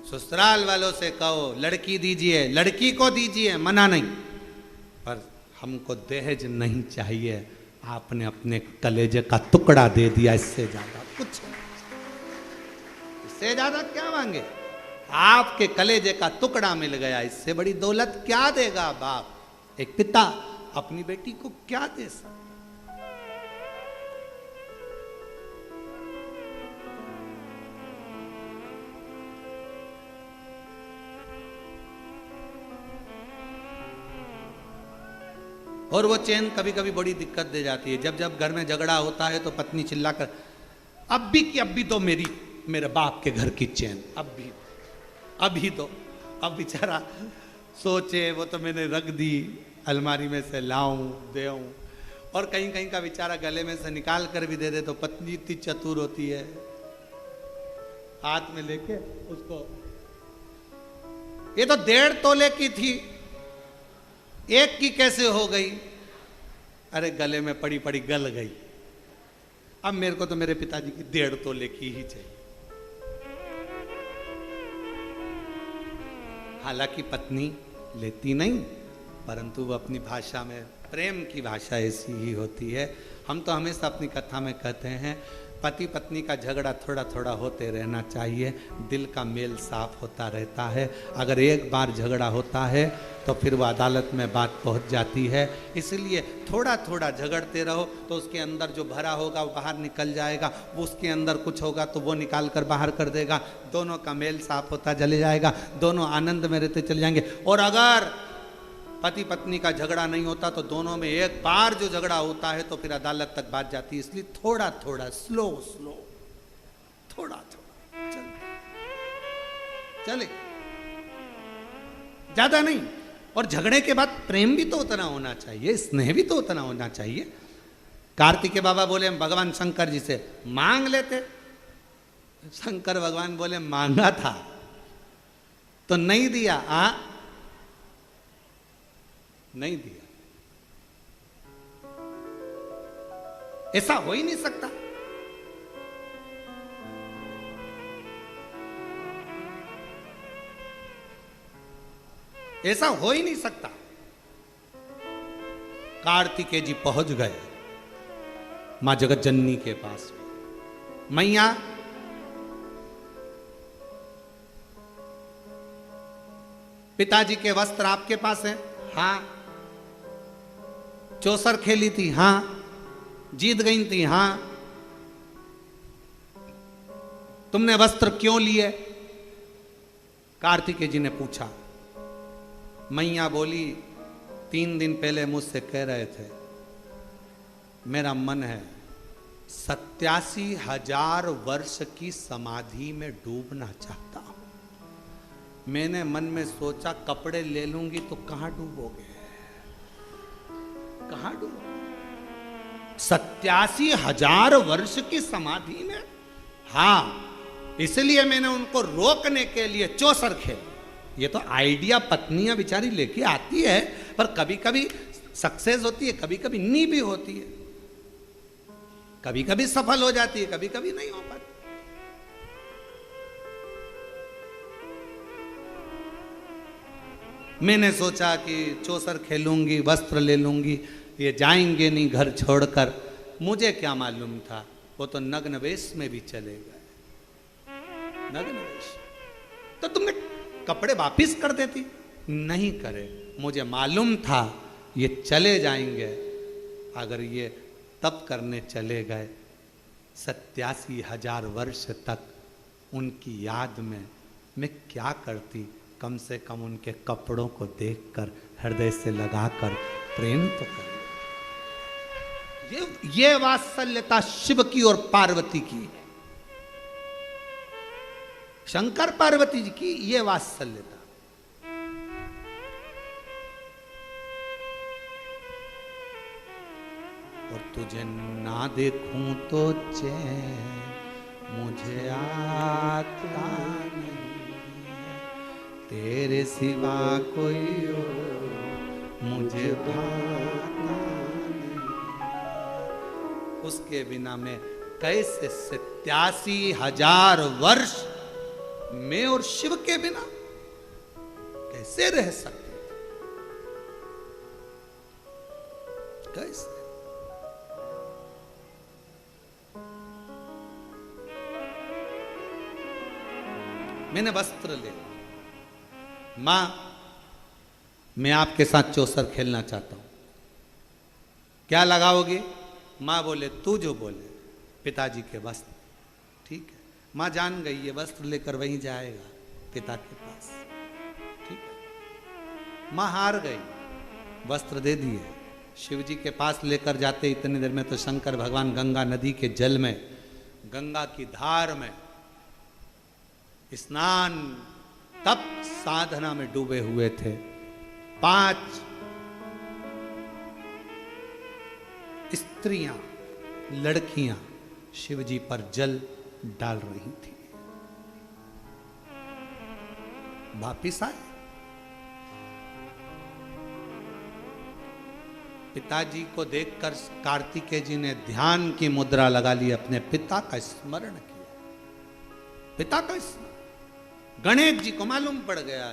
ससुराल वालों से कहो लड़की दीजिए, लड़की को दीजिए, मना नहीं, पर हमको दहेज नहीं चाहिए। आपने अपने कलेजे का टुकड़ा दे दिया, इससे ज्यादा कुछ नहीं, इससे ज्यादा क्या मांगे? आपके कलेजे का टुकड़ा मिल गया, इससे बड़ी दौलत क्या देगा बाप? एक पिता अपनी बेटी को क्या दे सकता? और वो चैन कभी कभी बड़ी दिक्कत दे जाती है। जब जब घर में झगड़ा होता है तो पत्नी चिल्लाकर, अब भी की, अब भी तो मेरे बाप के घर की चैन, अभी तो, अब बेचारा सोचे, वो तो मैंने रख दी अलमारी में से, लाऊं देऊं। और कहीं कहीं का बेचारा गले में से निकाल कर भी दे दे तो पत्नी इतनी चतुर होती है, हाथ में लेके उसको, ये तो 1.5 तोले की थी, एक की कैसे हो गई? अरे गले में पड़ी पड़ी गल गई, अब मेरे को तो मेरे पिताजी की 1.5 तोले की ही चाहिए। हालांकि पत्नी लेती नहीं, परंतु वो अपनी भाषा में, प्रेम की भाषा ऐसी ही होती है। हम तो हमेशा अपनी कथा में कहते हैं पति पत्नी का झगड़ा थोड़ा थोड़ा होते रहना चाहिए, दिल का मेल साफ होता रहता है। अगर एक बार झगड़ा होता है तो फिर वो अदालत में बात पहुंच जाती है। इसलिए थोड़ा थोड़ा झगड़ते रहो तो उसके अंदर जो भरा होगा वो बाहर निकल जाएगा, वो उसके अंदर कुछ होगा तो वो निकाल कर बाहर कर देगा, दोनों का मेल साफ होता चले जाएगा, दोनों आनंद में रहते चले जाएंगे। और अगर पति पत्नी का झगड़ा नहीं होता तो दोनों में एक बार जो झगड़ा होता है तो फिर अदालत तक बात जाती है। इसलिए थोड़ा थोड़ा, स्लो स्लो, थोड़ा थोड़ा चले, ज्यादा नहीं। और झगड़े के बाद प्रेम भी तो उतना होना चाहिए, स्नेह भी तो उतना होना चाहिए। कार्तिकेय बाबा बोले भगवान शंकर जी से मांग लेते, शंकर भगवान बोले मांगा था तो नहीं दिया, नहीं दिया। ऐसा हो ही नहीं सकता। ऐसा हो ही नहीं सकता। कार्तिकेय जी पहुंच गए मां जगत जननी के पास। मैया पिताजी के वस्त्र आपके पास हैं? हाँ। चौसर खेली थी? हाँ। जीत गई थी? हाँ। तुमने वस्त्र क्यों लिए? कार्तिकेय जी ने पूछा। मैया बोली 3 दिन पहले मुझसे कह रहे थे मेरा मन है 87,000 वर्ष की समाधि में डूबना चाहता हूं। मैंने मन में सोचा कपड़े ले लूंगी तो कहां डूबोगे, कहां डूबोगे? 87,000 वर्ष की समाधि में? हाँ, इसलिए मैंने उनको रोकने के लिए चौसर खेल। ये तो आइडिया पत्नियां बेचारी लेके आती है, पर कभी कभी सक्सेस होती है, कभी कभी नी भी होती है, कभी कभी सफल हो जाती है, कभी कभी नहीं हो पाती। मैंने सोचा कि चौसर खेलूंगी, वस्त्र ले लूंगी, ये जाएंगे नहीं घर छोड़कर। मुझे क्या मालूम था वो तो नग्न वेश में भी चले गए। नग्न वेश तो तुमने कपड़े वापिस कर देती? नहीं करे, मुझे मालूम था ये चले जाएंगे। अगर ये तप करने चले गए 87,000 वर्ष तक, उनकी याद में मैं क्या करती? कम से कम उनके कपड़ों को देखकर हृदय से लगाकर प्रेम तो कर। ये वात्सल्यता शिव की और पार्वती की। शंकर पार्वती जी की ये वात्सल्यता। और तुझे ना देखूं तो चैन मुझे आता नहीं, तेरे सिवा कोई और मुझे भाता नहीं। उसके बिना मैं कैसे 87,000 वर्ष मैं और शिव के बिना कैसे रह सकते थे? कैसे? मैंने वस्त्र ले, मां मैं आपके साथ चौसर खेलना चाहता हूं, क्या लगाओगे? मां बोले तू जो बोले, पिताजी के वस्त्र। ठीक है, मां जान गई ये वस्त्र लेकर वहीं जाएगा पिता के पास। ठीक है, मां हार गई, वस्त्र दे दिए, शिव जी के पास लेकर जाते इतनी देर में तो शंकर भगवान गंगा नदी के जल में, गंगा की धार में स्नान तप साधना में डूबे हुए थे। 5 स्त्रियां, लड़कियां शिव जी पर जल डाल रही थी। वापिस आए, पिताजी को देखकर कार्तिकेय जी ने ध्यान की मुद्रा लगा ली, अपने पिता का स्मरण किया। पिता का स्मरण गणेश जी को मालूम पड़ गया,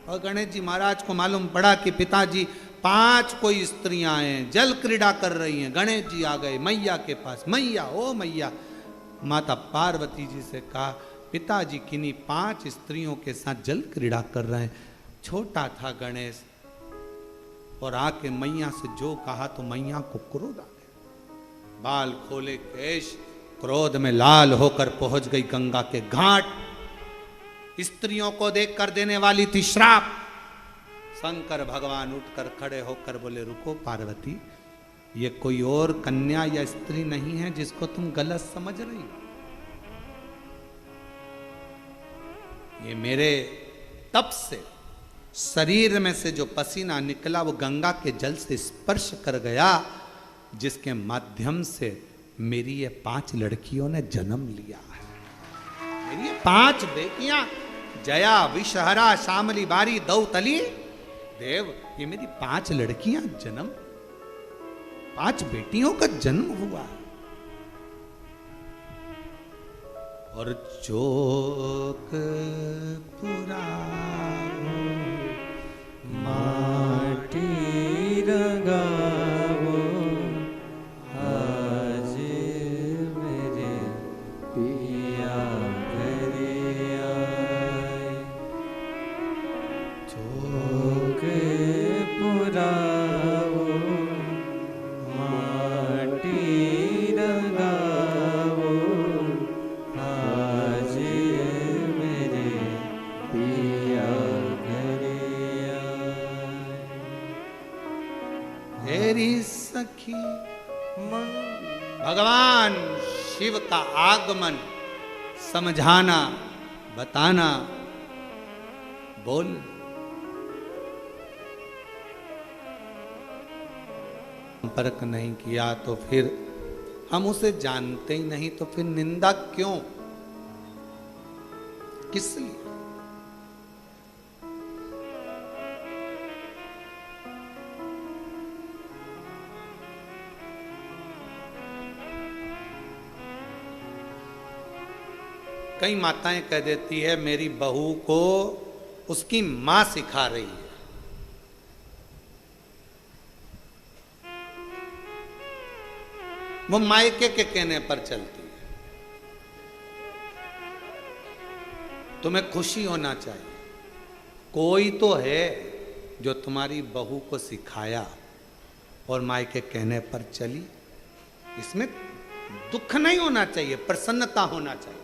और गणेश जी महाराज को मालूम पड़ा कि पिताजी 5 कोई स्त्रियां हैं, जल क्रीड़ा कर रही हैं। गणेश जी आ गए मैया के पास, मैया ओ मैया। माता पार्वती जी से कहा पिताजी किन्हीं 5 स्त्रियों के साथ जल क्रीड़ा कर रहे हैं। छोटा था गणेश, और आके मैया से जो कहा तो मैया को क्रोध आ गया। बाल खोले केश, क्रोध में लाल होकर पहुंच गई गंगा के घाट। स्त्रियों को देखकर देने वाली थी श्राप। शंकर भगवान उठकर खड़े होकर बोले रुको पार्वती, ये कोई और कन्या या स्त्री नहीं है जिसको तुम गलत समझ रही हो। ये मेरे तप से शरीर में से जो पसीना निकला वो गंगा के जल से स्पर्श कर गया, जिसके माध्यम से मेरी ये 5 लड़कियों ने जन्म लिया है। मेरी ये 5 बेटियां जया, विषहरा, श्यामली, बारी, दौतली, देव, ये मेरी 5 लड़कियां जन्म, 5 बेटियों का जन्म हुआ। और चोक पुराओ माटी रंगावो, आज मेरे पिया घरे आए। चोक पुराओ माटी रंगावो, आज मेरे पिया घरे आए। तेरी सखी भगवान शिव का आगमन समझाना, बताना, बोल। संपर्क नहीं किया तो फिर हम उसे जानते ही नहीं, तो फिर निंदा क्यों, किस लिए? कई माताएं कह देती है मेरी बहू को उसकी मां सिखा रही है। वो मायके के कहने पर चलती है। तुम्हें खुशी होना चाहिए, कोई तो है जो तुम्हारी बहू को सिखाया और मायके कहने पर चली। इसमें दुख नहीं होना चाहिए, प्रसन्नता होना चाहिए।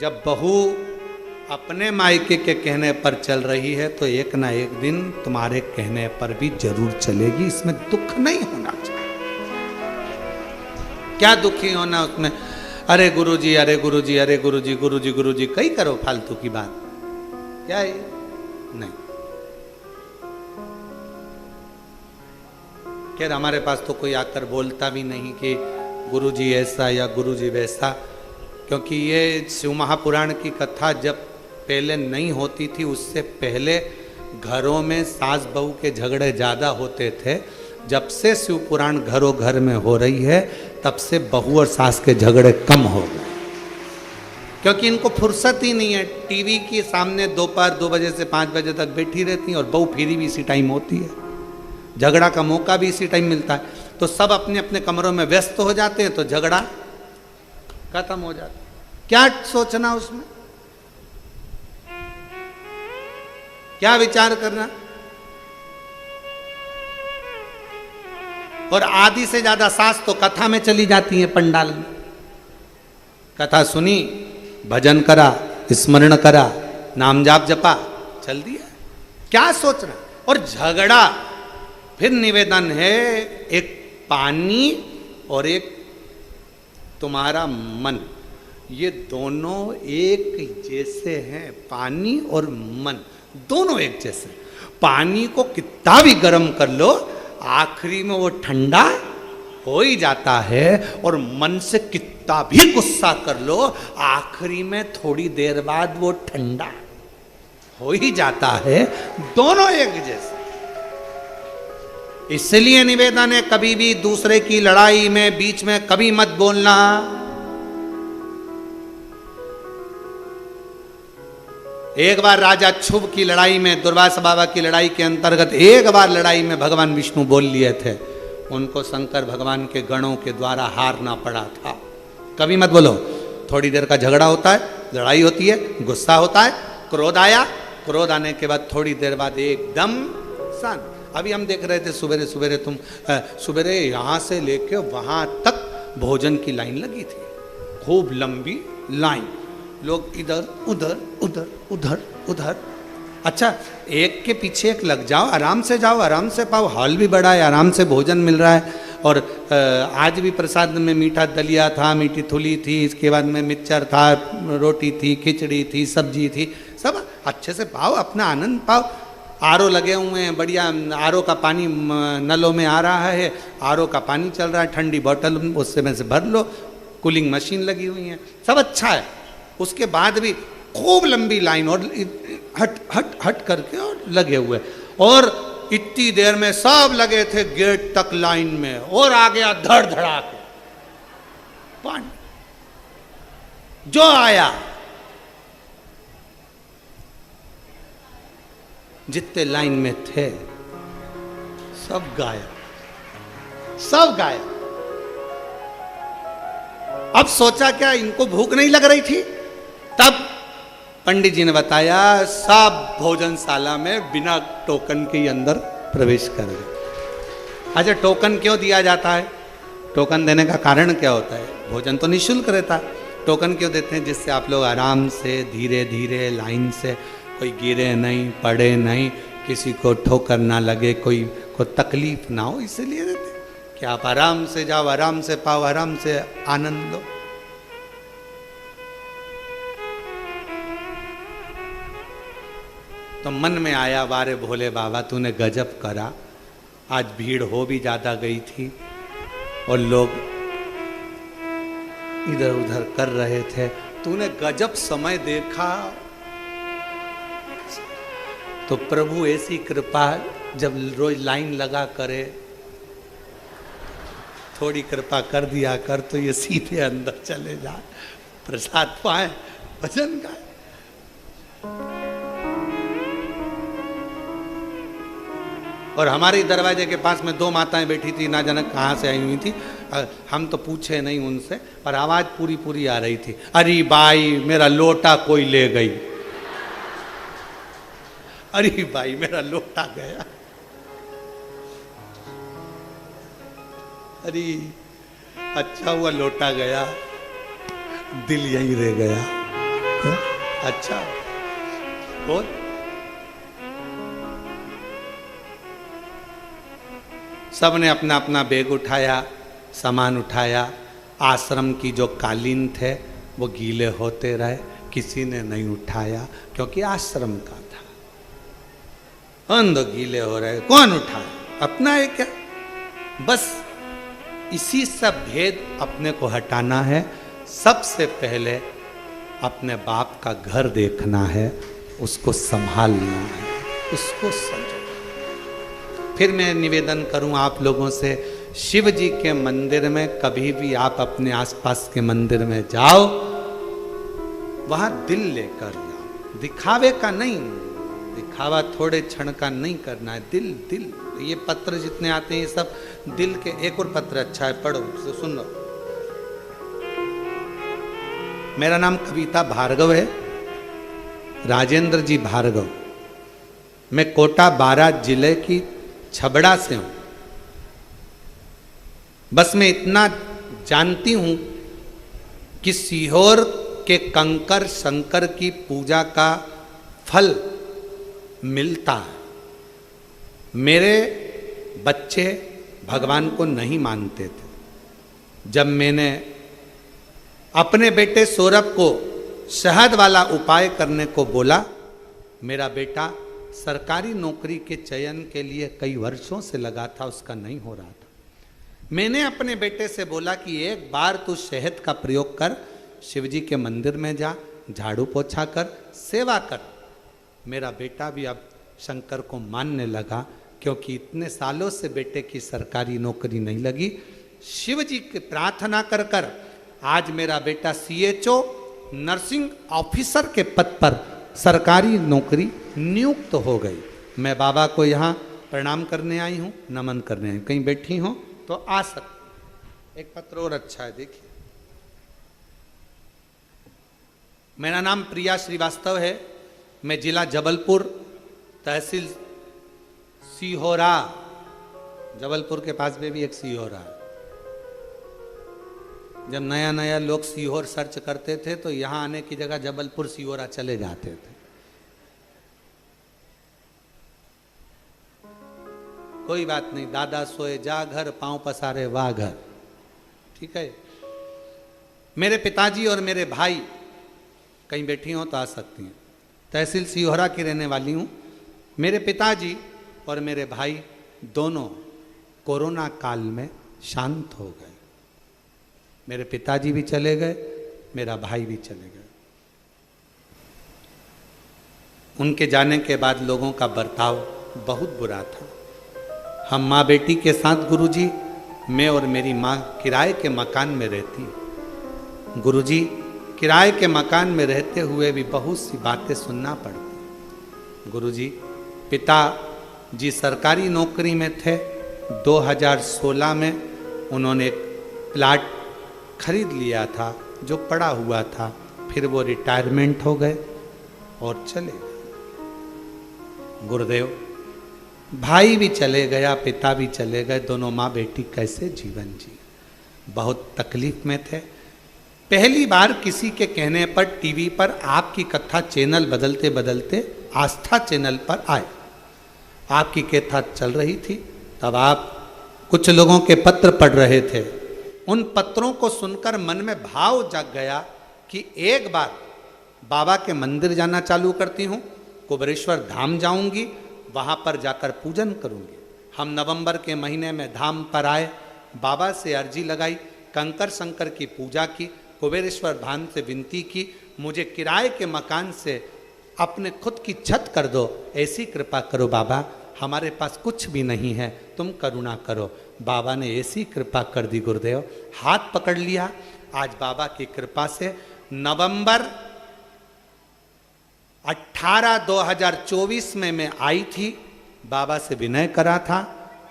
जब बहू अपने मायके के कहने पर चल रही है तो एक ना एक दिन तुम्हारे कहने पर भी जरूर चलेगी, इसमें दुख नहीं होना चाहिए। क्या दुखी होना उसमें? अरे गुरुजी, अरे गुरुजी, अरे गुरुजी, गुरुजी गुरुजी कई करो फालतू की बात, क्या है नहीं। खैर हमारे पास तो कोई आकर बोलता भी नहीं कि गुरुजी ऐसा या गुरुजी वैसा, क्योंकि ये शिव महापुराण की कथा जब पहले नहीं होती थी, उससे पहले घरों में सास बहू के झगड़े ज़्यादा होते थे। जब से शिव पुराण घरों घर में हो रही है, तब से बहू और सास के झगड़े कम हो गए, क्योंकि इनको फुर्सत ही नहीं है। टीवी के सामने दोपहर 2 बजे से 5 बजे तक बैठी रहती हैं और बहू फिरी भी इसी टाइम होती है, झगड़ा का मौका भी इसी टाइम मिलता है। तो सब अपने अपने कमरों में व्यस्त हो जाते हैं, तो झगड़ा खत्म हो जाता है। क्या सोचना उसमें, क्या विचार करना। और आधी से ज्यादा सास तो कथा में चली जाती है, पंडाल में कथा सुनी, भजन करा, स्मरण करा, नाम जाप जपा, चल दिया। क्या सोचना। और झगड़ा, फिर निवेदन है, एक पानी और एक तुम्हारा मन, ये दोनों एक जैसे हैं। पानी और मन दोनों एक जैसे। पानी को कितना भी गर्म कर लो, आखिरी में वो ठंडा हो ही जाता है। और मन से कितना भी गुस्सा कर लो, आखिरी में थोड़ी देर बाद वो ठंडा हो ही जाता है। दोनों एक जैसे। इसलिए निवेदन है, कभी भी दूसरे की लड़ाई में बीच में कभी मत बोलना। एक बार राजा क्षुभ की लड़ाई में, दुर्वासा बाबा की लड़ाई के अंतर्गत एक बार लड़ाई में भगवान विष्णु बोल लिए थे, उनको शंकर भगवान के गणों के द्वारा हारना पड़ा था। कभी मत बोलो। थोड़ी देर का झगड़ा होता है, लड़ाई होती है, गुस्सा होता है, क्रोध आया, क्रोध आने के बाद थोड़ी देर बाद एकदम शांत। अभी हम देख रहे थे सुबेरे सुबेरे, सुबेरे यहाँ से लेके वहाँ तक भोजन की लाइन लगी थी, खूब लंबी लाइन, लोग इधर उधर उधर उधर उधर। अच्छा, एक के पीछे एक लग जाओ, आराम से जाओ, आराम से पाओ, हॉल भी बड़ा है, आराम से भोजन मिल रहा है। और आज भी प्रसाद में मीठा दलिया था, मीठी थुली थी, इसके बाद में मिक्सचर था, रोटी थी, खिचड़ी थी, सब्जी थी, सब अच्छे से पाओ, अपना आनंद पाओ। आरओ लगे हुए हैं, बढ़िया आरओ का पानी नलों में आ रहा है, आरओ का पानी चल रहा है, ठंडी बोतल उससे में से भर लो, कूलिंग मशीन लगी हुई है, सब अच्छा है। उसके बाद भी खूब लंबी लाइन और हट हट हट करके और लगे हुए, और इतनी देर में सब लगे थे गेट तक लाइन में, और आ गया धड़ धड़ा के पानी, जो आया जितने लाइन में थे सब गायब, सब गायब। अब सोचा क्या, इनको भूख नहीं लग रही थी? तब पंडित जी ने बताया, सब भोजनशाला में बिना टोकन के अंदर प्रवेश कर गए। अच्छा, टोकन क्यों दिया जाता है? टोकन देने का कारण क्या होता है? भोजन तो निःशुल्क रहता है, टोकन क्यों देते हैं? जिससे आप लोग आराम से धीरे धीरे लाइन से, कोई गिरे नहीं, पड़े नहीं, किसी को ठोकर ना लगे, कोई को तकलीफ ना हो, इसलिए देते कि आप आराम से जाओ, आराम से पाओ, आराम से आनंद लो। तो मन में आया, वारे भोले बाबा तूने गजब करा, आज भीड़ हो भी ज्यादा गई थी और लोग इधर उधर कर रहे थे, तूने गजब समय देखा। तो प्रभु ऐसी कृपा, जब रोज लाइन लगा करे, थोड़ी कृपा कर दिया कर तो ये सीधे अंदर चले जाए, प्रसाद पाए, भजन गाए। और हमारे दरवाजे के पास में 2 माताएं बैठी थी, ना जाने कहाँ से आई हुई थी, हम तो पूछे नहीं उनसे, पर आवाज पूरी पूरी आ रही थी, अरे भाई मेरा लोटा कोई ले गई, अरे भाई मेरा लोटा गया, अरे अच्छा हुआ लोटा गया, दिल यहीं रह गया। अच्छा, और सब ने अपना अपना बैग उठाया, सामान उठाया, आश्रम की जो कालीन थे वो गीले होते रहे, किसी ने नहीं उठाया क्योंकि आश्रम का था। अंध गीले हो रहे, कौन उठाया? अपना है क्या? बस इसी सब भेद अपने को हटाना है। सबसे पहले अपने बाप का घर देखना है, उसको संभालना है, उसको समझो। फिर मैं निवेदन करूं आप लोगों से, शिव जी के मंदिर में कभी भी आप अपने आसपास के मंदिर में जाओ, वहां दिल लेकर जाओ, दिखावे का नहीं, दिखावा थोड़े क्षण का नहीं करना है, दिल दिल। ये पत्र जितने आते हैं ये सब दिल के। एक और पत्र अच्छा है, पढ़ो, सुन लो। मेरा नाम कविता भार्गव है, राजेंद्र जी भार्गव। मैं कोटा 12 जिले की छबड़ा से हूं। बस मैं इतना जानती हूं कि सीहोर के कंकर शंकर की पूजा का फल मिलता है। मेरे बच्चे भगवान को नहीं मानते थे। जब मैंने अपने बेटे सौरभ को शहद वाला उपाय करने को बोला, मेरा बेटा सरकारी नौकरी के चयन के लिए कई वर्षों से लगा था, उसका नहीं हो रहा था। मैंने अपने बेटे से बोला कि एक बार तू शहद का प्रयोग कर, शिवजी के मंदिर में जा, झाड़ू पोछा कर, सेवा कर। मेरा बेटा भी अब शंकर को मानने लगा, क्योंकि इतने सालों से बेटे की सरकारी नौकरी नहीं लगी। शिव जी की प्रार्थना कर कर आज मेरा बेटा CHO नर्सिंग ऑफिसर के पद पर सरकारी नौकरी नियुक्त हो गई। मैं बाबा को यहाँ प्रणाम करने आई हूँ, नमन करने आई हूँ। कहीं बैठी हो तो आ सकते। एक पत्र और अच्छा है, देखिए। मेरा नाम प्रिया श्रीवास्तव है। मैं जिला जबलपुर, तहसील सीहोरा, जबलपुर के पास में भी एक सीहोरा है। जब नया नया लोग सीहोर सर्च करते थे तो यहाँ आने की जगह जबलपुर सीहोरा चले जाते थे। कोई बात नहीं, दादा सोए जा घर, पांव पसारे वाह घर। ठीक है। मेरे पिताजी और मेरे भाई कहीं बैठी हो तो आ सकती हैं। तहसील सीहोरा की रहने वाली हूँ। मेरे पिताजी और मेरे भाई दोनों कोरोना काल में शांत हो गए। मेरे पिताजी भी चले गए, मेरा भाई भी चले गए। उनके जाने के बाद लोगों का बर्ताव बहुत बुरा था। हम माँ बेटी के साथ गुरुजी, मैं और मेरी माँ किराए के मकान में रहती। गुरुजी किराए के मकान में रहते हुए भी बहुत सी बातें सुनना पड़ती। गुरुजी पिता जी सरकारी नौकरी में थे। 2016 में उन्होंने एक प्लाट खरीद लिया था जो पड़ा हुआ था, फिर वो रिटायरमेंट हो गए और चले गए। गुरुदेव भाई भी चले गया, पिता भी चले गए, दोनों माँ बेटी कैसे जीवन जी। बहुत तकलीफ में थे। पहली बार किसी के कहने पर टीवी पर आपकी कथा चैनल बदलते बदलते आस्था चैनल पर आए। आपकी कथा चल रही थी, तब आप कुछ लोगों के पत्र पढ़ रहे थे। उन पत्रों को सुनकर मन में भाव जाग गया कि एक बार बाबा के मंदिर जाना चालू करती हूँ, कुबेरेश्वर धाम जाऊंगी, वहाँ पर जाकर पूजन करूंगी। हम नवंबर के महीने में धाम पर आए, बाबा से अर्जी लगाई, कंकर शंकर की पूजा की, कुबेरेश्वर धाम से विनती की, मुझे किराए के मकान से अपने खुद की छत कर दो, ऐसी कृपा करो बाबा, हमारे पास कुछ भी नहीं है, तुम करुणा करो। बाबा ने ऐसी कृपा कर दी गुरुदेव, हाथ पकड़ लिया। आज बाबा की कृपा से नवंबर 18 2024 में मैं आई थी, बाबा से विनय करा था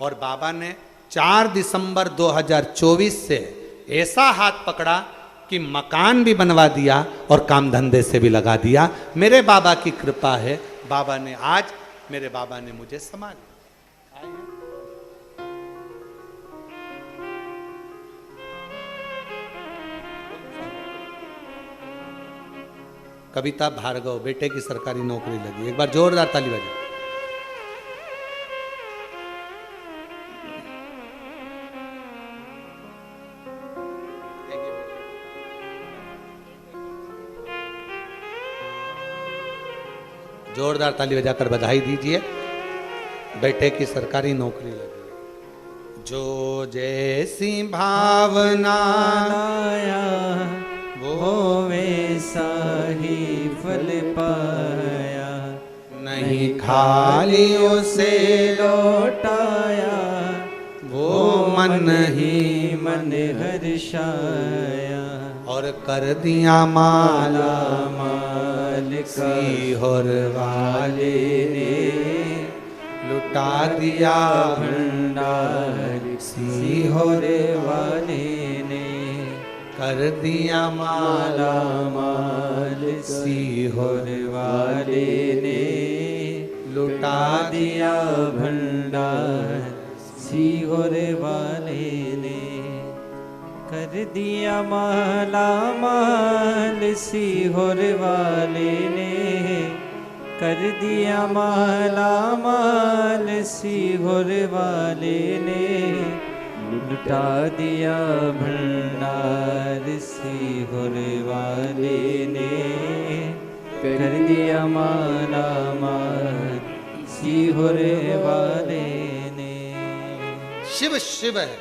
और बाबा ने 4 दिसंबर 2024 से ऐसा हाथ पकड़ा कि मकान भी बनवा दिया और काम धंधे से भी लगा दिया। मेरे बाबा की कृपा है। बाबा ने आज मेरे बाबा ने मुझे संभाला। कविता भार्गव, बेटे की सरकारी नौकरी लगी। एक बार जोरदार ताली बजाओ। जोरदार ताली बजाकर बधाई दीजिए, बेटे की सरकारी नौकरी लगी। जो जैसी भावना लाया वो वैसा ही फल पाया, नहीं खाली उसे लौटाया वो मन ही मन हर्षाया, और कर दिया माला माल सीहोर वाले ने, लुटा दिया भंडार सीहोर वाले ने, कर दिया माला माल सीहोर वाले ने, लुटा दिया भंडार सीहोर वाले ने, कर दिया माला माल सीहोर वाले ने, कर दिया माला माल सीहोर वाले ने, लुटा दिया भंडार सीहोर वाले ने, कर दिया माला माल सीहोर वाले ने। शिव शिव है,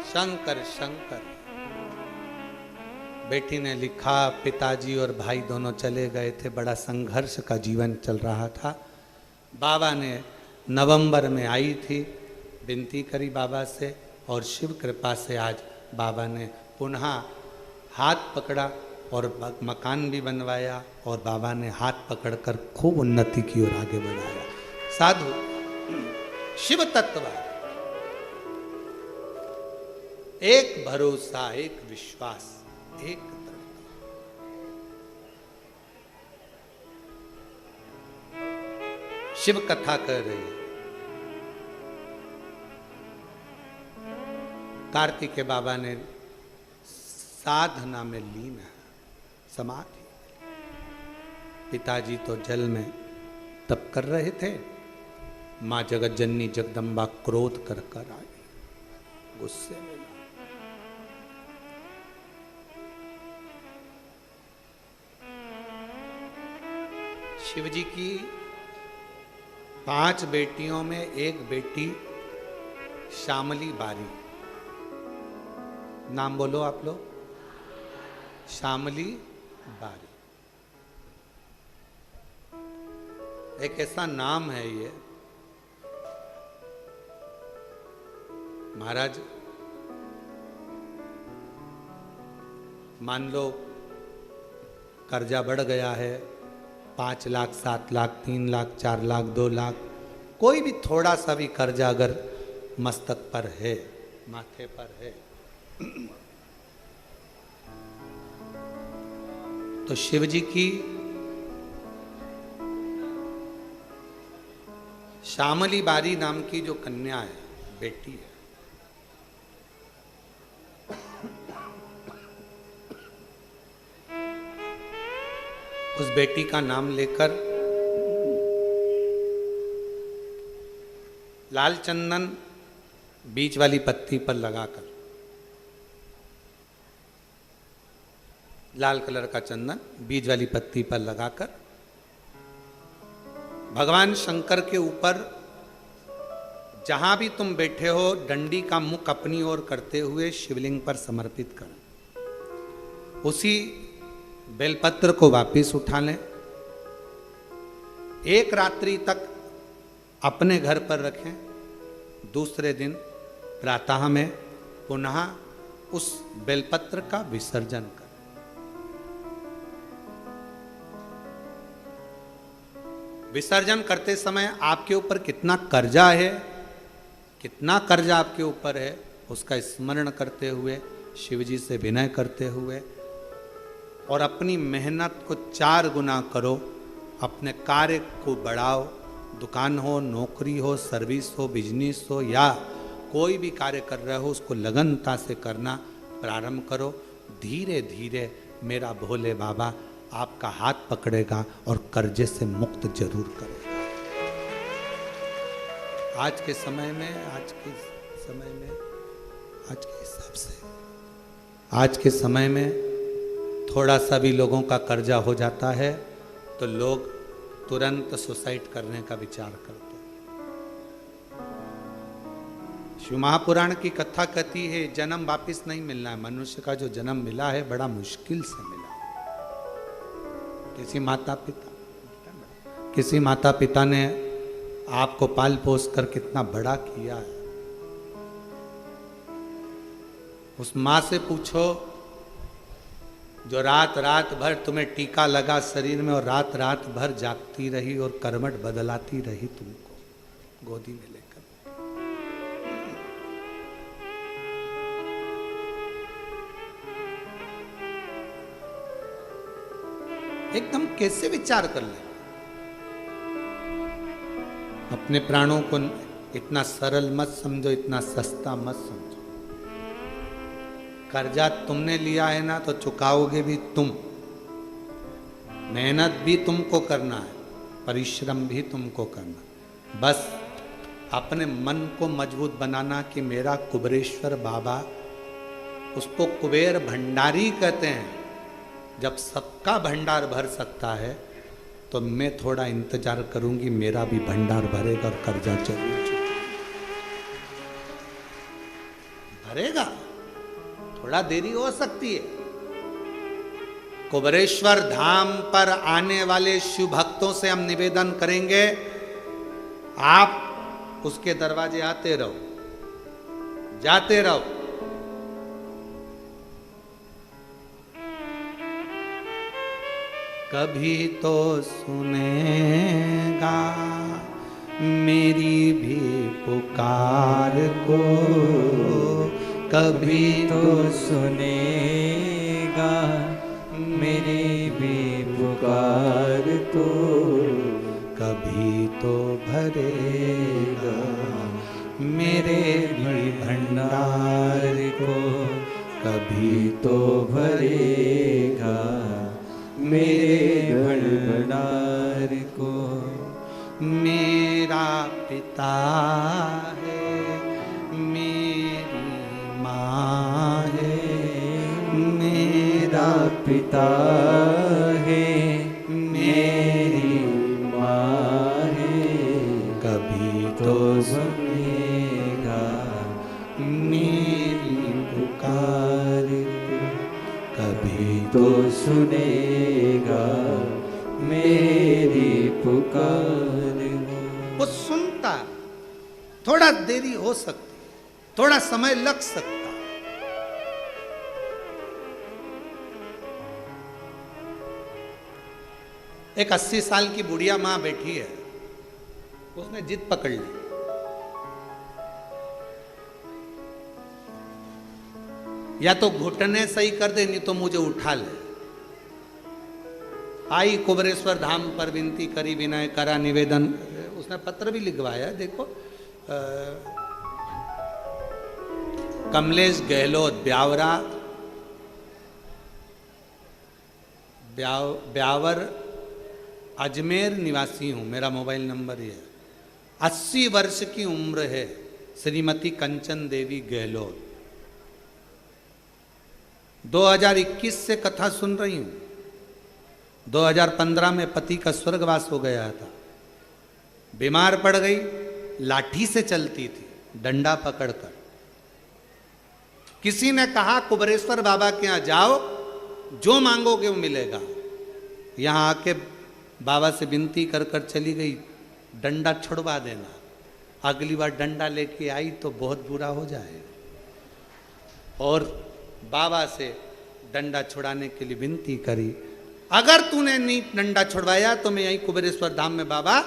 शंकर शंकर। बेटी ने लिखा, पिताजी और भाई दोनों चले गए थे, बड़ा संघर्ष का जीवन चल रहा था। बाबा ने नवंबर में आई थी, विनती करी बाबा से, और शिव कृपा से आज बाबा ने पुनः हाथ पकड़ा और मकान भी बनवाया, और बाबा ने हाथ पकड़कर खूब उन्नति की ओर आगे बढ़ाया। साधु शिव तत्व, एक भरोसा, एक विश्वास, एक शिव कथा कर रही है। कार्तिकेय बाबा ने साधना में लीन है, समाधि। पिताजी तो जल में तप कर रहे थे, मां जगत जननी जगदम्बा क्रोध कर कर आई, गुस्से में। शिवजी की 5 बेटियों में एक बेटी श्यामली बारी, नाम बोलो आप लोग, श्यामली बारी। एक ऐसा नाम है ये, महाराज मान लो कर्जा बढ़ गया है, 5 लाख, 7 लाख, 3 लाख, 4 लाख, 2 लाख, कोई भी थोड़ा सा भी कर्जा अगर मस्तक पर है, माथे पर है, तो शिव जी की श्यामली बारी नाम की जो कन्या है, बेटी है, उस बेटी का नाम लेकर लाल चंदन बीच वाली पत्ती पर लगाकर, लाल कलर का चंदन बीज वाली पत्ती पर लगाकर भगवान शंकर के ऊपर जहां भी तुम बैठे हो, डंडी का मुख अपनी ओर करते हुए शिवलिंग पर समर्पित कर उसी बेलपत्र को वापिस उठा लें। एक रात्रि तक अपने घर पर रखें, दूसरे दिन प्रातः में पुनः उस बेलपत्र का विसर्जन करें। विसर्जन करते समय आपके ऊपर कितना कर्जा है, कितना कर्जा आपके ऊपर है, उसका स्मरण करते हुए, शिवजी से विनय करते हुए, और अपनी मेहनत को 4 गुना करो, अपने कार्य को बढ़ाओ। दुकान हो, नौकरी हो, सर्विस हो, बिजनेस हो, या कोई भी कार्य कर रहे हो, उसको लगनता से करना प्रारंभ करो। धीरे धीरे मेरा भोले बाबा आपका हाथ पकड़ेगा और कर्जे से मुक्त जरूर करेगा। आज के समय में, आज के हिसाब से, आज के समय में थोड़ा सा भी लोगों का कर्जा हो जाता है तो लोग तुरंत सुसाइड करने का विचार करते। शिव महापुराण की कथा कहती है जन्म वापिस नहीं मिलना है। मनुष्य का जो जन्म मिला है बड़ा मुश्किल से मिला। किसी माता पिता ने आपको पाल पोस कर कितना बड़ा किया है। उस माँ से पूछो जो रात रात भर तुम्हें टीका लगा शरीर में और रात रात भर जागती रही और करवट बदलाती रही तुमको गोदी में लेकर। एकदम कैसे विचार कर ले। अपने प्राणों को इतना सरल मत समझो, इतना सस्ता मत समझो। कर्जा तुमने लिया है ना तो चुकाओगे भी तुम। मेहनत भी तुमको करना है, परिश्रम भी तुमको करना। बस अपने मन को मजबूत बनाना कि मेरा कुबेरेश्वर बाबा, उसको कुबेर भंडारी कहते हैं। जब सबका भंडार भर सकता है तो मैं थोड़ा इंतजार करूंगी, मेरा भी भंडार भरेगा और कर्जा जरूर भरेगा। थोड़ा देरी हो सकती है। कुबेरेश्वर धाम पर आने वाले शिव भक्तों से हम निवेदन करेंगे, आप उसके दरवाजे आते रहो, जाते रहो। कभी तो सुनेगा मेरी भी पुकार को, कभी तो सुनेगा मेरी भी पुकार को, कभी तो भरेगा मेरे भी भंडार को, कभी तो भरेगा मेरे भंडार को। मेरा पिता है, मेरी माँ है, मेरा पिता है, मेरी माँ है, कभी तो सुनेगा मेरी पुकार को, कभी तो सुनेगा मेरी पुकार को। वो सुनता। थोड़ा देरी हो सकती, थोड़ा समय लग सकता। एक 80 साल की बुढ़िया मां बैठी है, उसने जिद पकड़ ली। या तो घुटने सही कर दे, नहीं तो मुझे उठा ले। आई कुबेरेश्वर धाम पर विनती करी, विनय करा, निवेदन। उसने पत्र भी लिखवाया, देखो कमलेश गहलोत, ब्यावरा, ब्यावर, अजमेर निवासी हूं, मेरा मोबाइल नंबर ये है। 80 वर्ष की उम्र है, श्रीमती कंचन देवी गहलोत। 2021 से कथा सुन रही हूं। 2015 में पति का स्वर्गवास हो गया था, बीमार पड़ गई, लाठी से चलती थी, डंडा पकड़कर। किसी ने कहा कुबेरेश्वर बाबा के यहां जाओ, जो मांगोगे वो मिलेगा। यहां आके बाबा से विनती कर कर चली गई, डंडा छुड़वा देना। अगली बार डंडा लेके आई तो बहुत बुरा हो जाए। और बाबा से डंडा छुड़ाने के लिए विनती करी, अगर तूने नहीं डंडा छुड़वाया तो मैं यही कुबेरेश्वर धाम में बाबा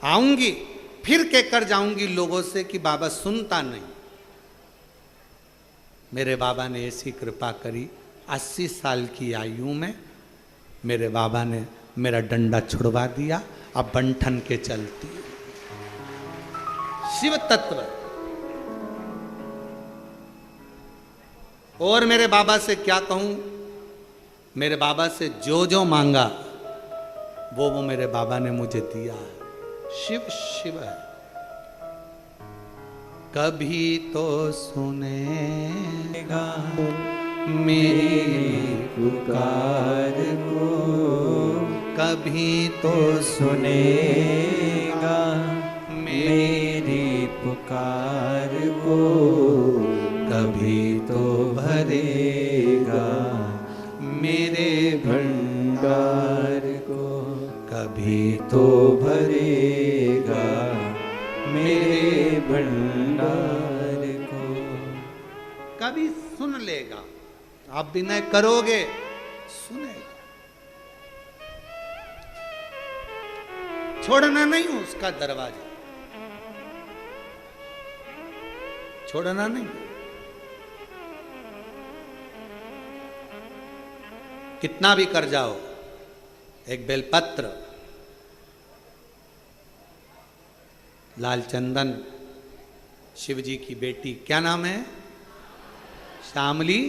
आऊंगी, फिर कहकर जाऊंगी लोगों से कि बाबा सुनता नहीं। मेरे बाबा ने ऐसी कृपा करी, 80 साल की आयु में मेरे बाबा ने मेरा डंडा छुड़वा दिया। अब बंठन के चलती शिव तत्व। और मेरे बाबा से क्या कहूं, मेरे बाबा से जो जो मांगा वो मेरे बाबा ने मुझे दिया है। शिव शिव है। कभी तो सुनेगा मेरी पुकार को, कभी तो सुनेगा मेरी पुकार को, कभी तो भरेगा मेरे भंडार को, कभी तो भरेगा मेरे भंडार को। कभी सुन लेगा। आप विनय करोगे, सुनेगा। छोड़ना नहीं उसका दरवाजा, छोड़ना नहीं। कितना भी कर जाओ, एक बेलपत्र, लालचंदन, शिव जी की बेटी, क्या नाम है, श्यामली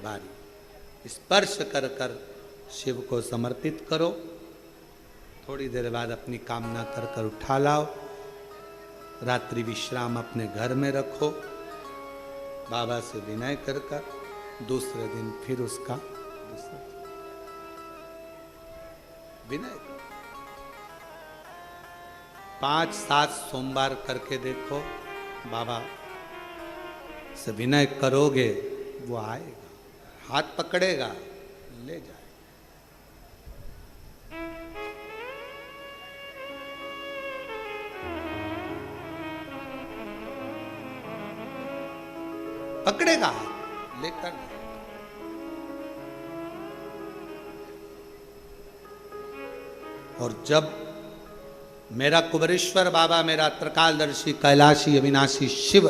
बारी, स्पर्श कर कर शिव को समर्पित करो। थोड़ी देर बाद अपनी कामना कर कर उठा लाओ। रात्रि विश्राम अपने घर में रखो, बाबा से विनय कर कर दूसरे दिन फिर उसका विनय। 5-7 सोमवार करके देखो, बाबा से विनय करोगे, वो आएगा, हाथ पकड़ेगा, ले जाए। पकड़ेगा हाथ, लेकर। और जब मेरा कुबरेश्वर बाबा, मेरा त्रिकालदर्शी कैलाशी अविनाशी शिव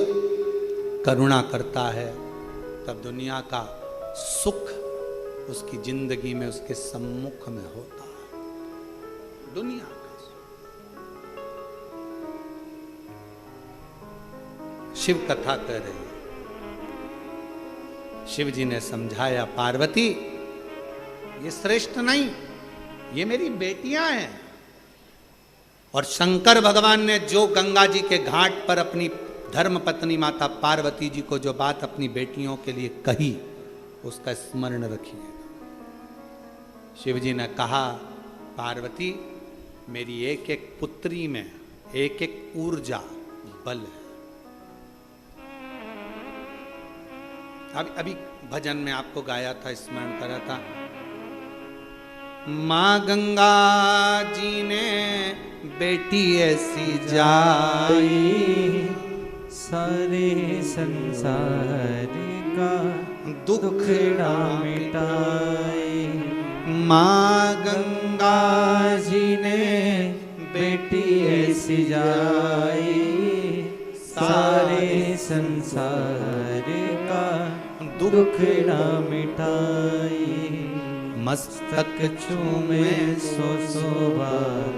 करुणा करता है, तब दुनिया का सुख उसकी जिंदगी में, उसके सम्मुख में होता है। दुनिया का सुख। शिव कथा कह रही है। शिव जी ने समझाया, पार्वती ये श्रेष्ठ नहीं, ये मेरी बेटियां हैं। और शंकर भगवान ने जो गंगा जी के घाट पर अपनी धर्म पत्नी माता पार्वती जी को जो बात अपनी बेटियों के लिए कही, उसका स्मरण रखिए। शिव जी ने कहा, पार्वती मेरी एक एक पुत्री में एक एक ऊर्जा बल है। अभी भजन में आपको गाया था, स्मरण करा था। माँ गंगा जी ने बेटी ऐसी जाई, सारे संसार का दुखड़ा मिटाई। माँ गंगा जी ने बेटी ऐसी जाई, सारे संसार का दुखड़ा मिटाई। मस्तक चूमे सो बार,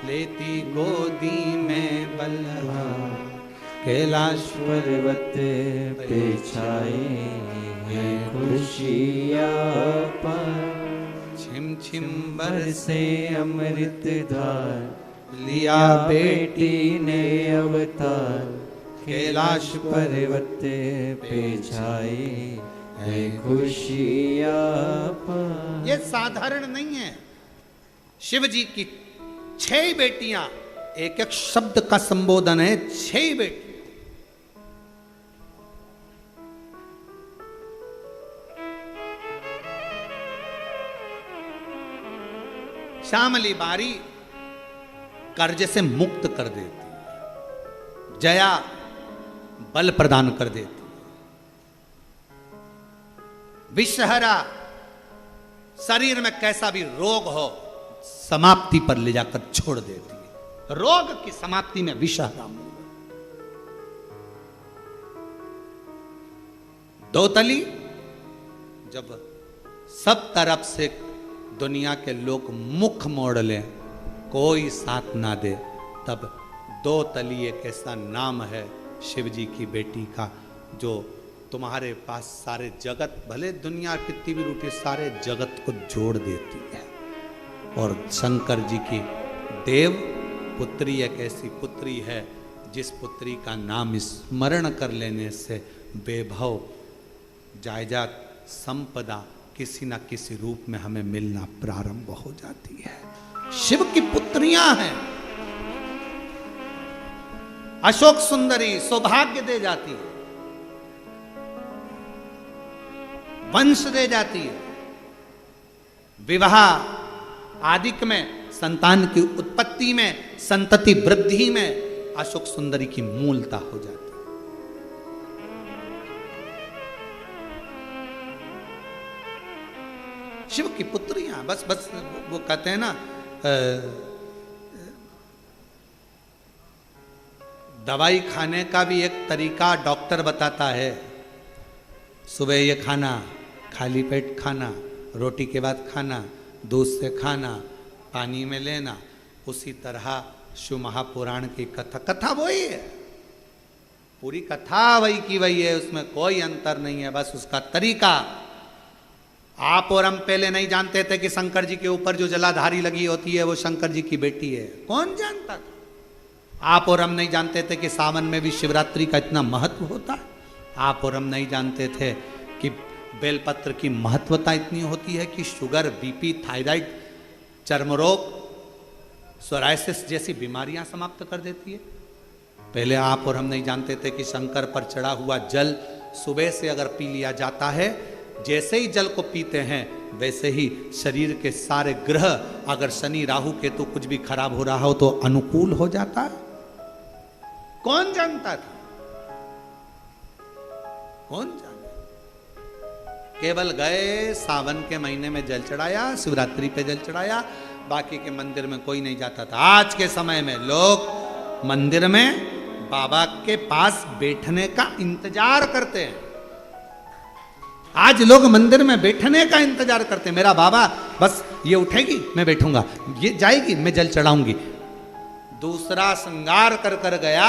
लेती गोदी में बल्लभा, कैलाश पर्वत पे छाई है खुशियाँ पर। छिम छिम बरसे अमृत धार, लिया बेटी ने अवतार। कैलाश पर्वत पे छाई है खुशियाँ पर। ये साधारण नहीं है। शिव जी की 6 बेटियां, एक एक शब्द का संबोधन है, 6 बेटी। श्यामली बारी कर्ज से मुक्त कर देती है, जया बल प्रदान कर देती है, विषहरा शरीर में कैसा भी रोग हो समाप्ति पर ले जाकर छोड़ देती है। रोग की समाप्ति में विषहरा मूल। दोतली, जब सब तरफ से दुनिया के लोग मुख मोड़ लें, कोई साथ ना दे, तब दो तली एक ऐसा नाम है शिव जी की बेटी का, जो तुम्हारे पास सारे जगत, भले दुनिया कितनी भी रूठी, सारे जगत को जोड़ देती है। और शंकर जी की देव पुत्री एक ऐसी पुत्री है जिस पुत्री का नाम स्मरण कर लेने से वैभव, जायदाद, संपदा, किसी ना किसी रूप में हमें मिलना प्रारंभ हो जाती है। शिव की पुत्रियां हैं। अशोक सुंदरी सौभाग्य दे जाती है, वंश दे जाती है, विवाह आदिक में, संतान की उत्पत्ति में, संतति वृद्धि में अशोक सुंदरी की मूलता हो जाती है। शिव की पुत्रियां बस वो कहते हैं ना, दवाई खाने का भी एक तरीका डॉक्टर बताता है। सुबह ये खाना, खाली पेट खाना, रोटी के बाद खाना, दूध से खाना, पानी में लेना। उसी तरह शिव महापुराण की कथा वही है, पूरी कथा वही की वही है, उसमें कोई अंतर नहीं है, बस उसका तरीका। आप और हम पहले नहीं जानते थे कि शंकर जी के ऊपर जो जलाधारी लगी होती है वो शंकर जी की बेटी है, कौन जानता था? आप और हम नहीं जानते थे कि सावन में भी शिवरात्रि का इतना महत्व होता है। आप और हम नहीं जानते थे कि बेलपत्र की महत्वता इतनी होती है कि शुगर, बीपी, थायराइड, चर्म रोग, सोराइसिस जैसी बीमारियां समाप्त कर देती है। पहले आप और हम नहीं जानते थे कि शंकर पर चढ़ा हुआ जल सुबह से अगर पी लिया जाता है, जैसे ही जल को पीते हैं वैसे ही शरीर के सारे ग्रह, अगर शनि राहु केतु कुछ भी खराब हो रहा हो तो अनुकूल हो जाता है। कौन जानता था? कौन जाने? केवल गए, सावन के महीने में जल चढ़ाया, शिवरात्रि पे जल चढ़ाया, बाकी के मंदिर में कोई नहीं जाता था। आज के समय में लोग मंदिर में बाबा के पास बैठने का इंतजार करते हैं। आज लोग मंदिर में बैठने का इंतजार करते हैं। मेरा बाबा बस ये उठेगी मैं बैठूंगा, ये जाएगी मैं जल चढ़ाऊंगी। दूसरा श्रृंगार कर कर गया,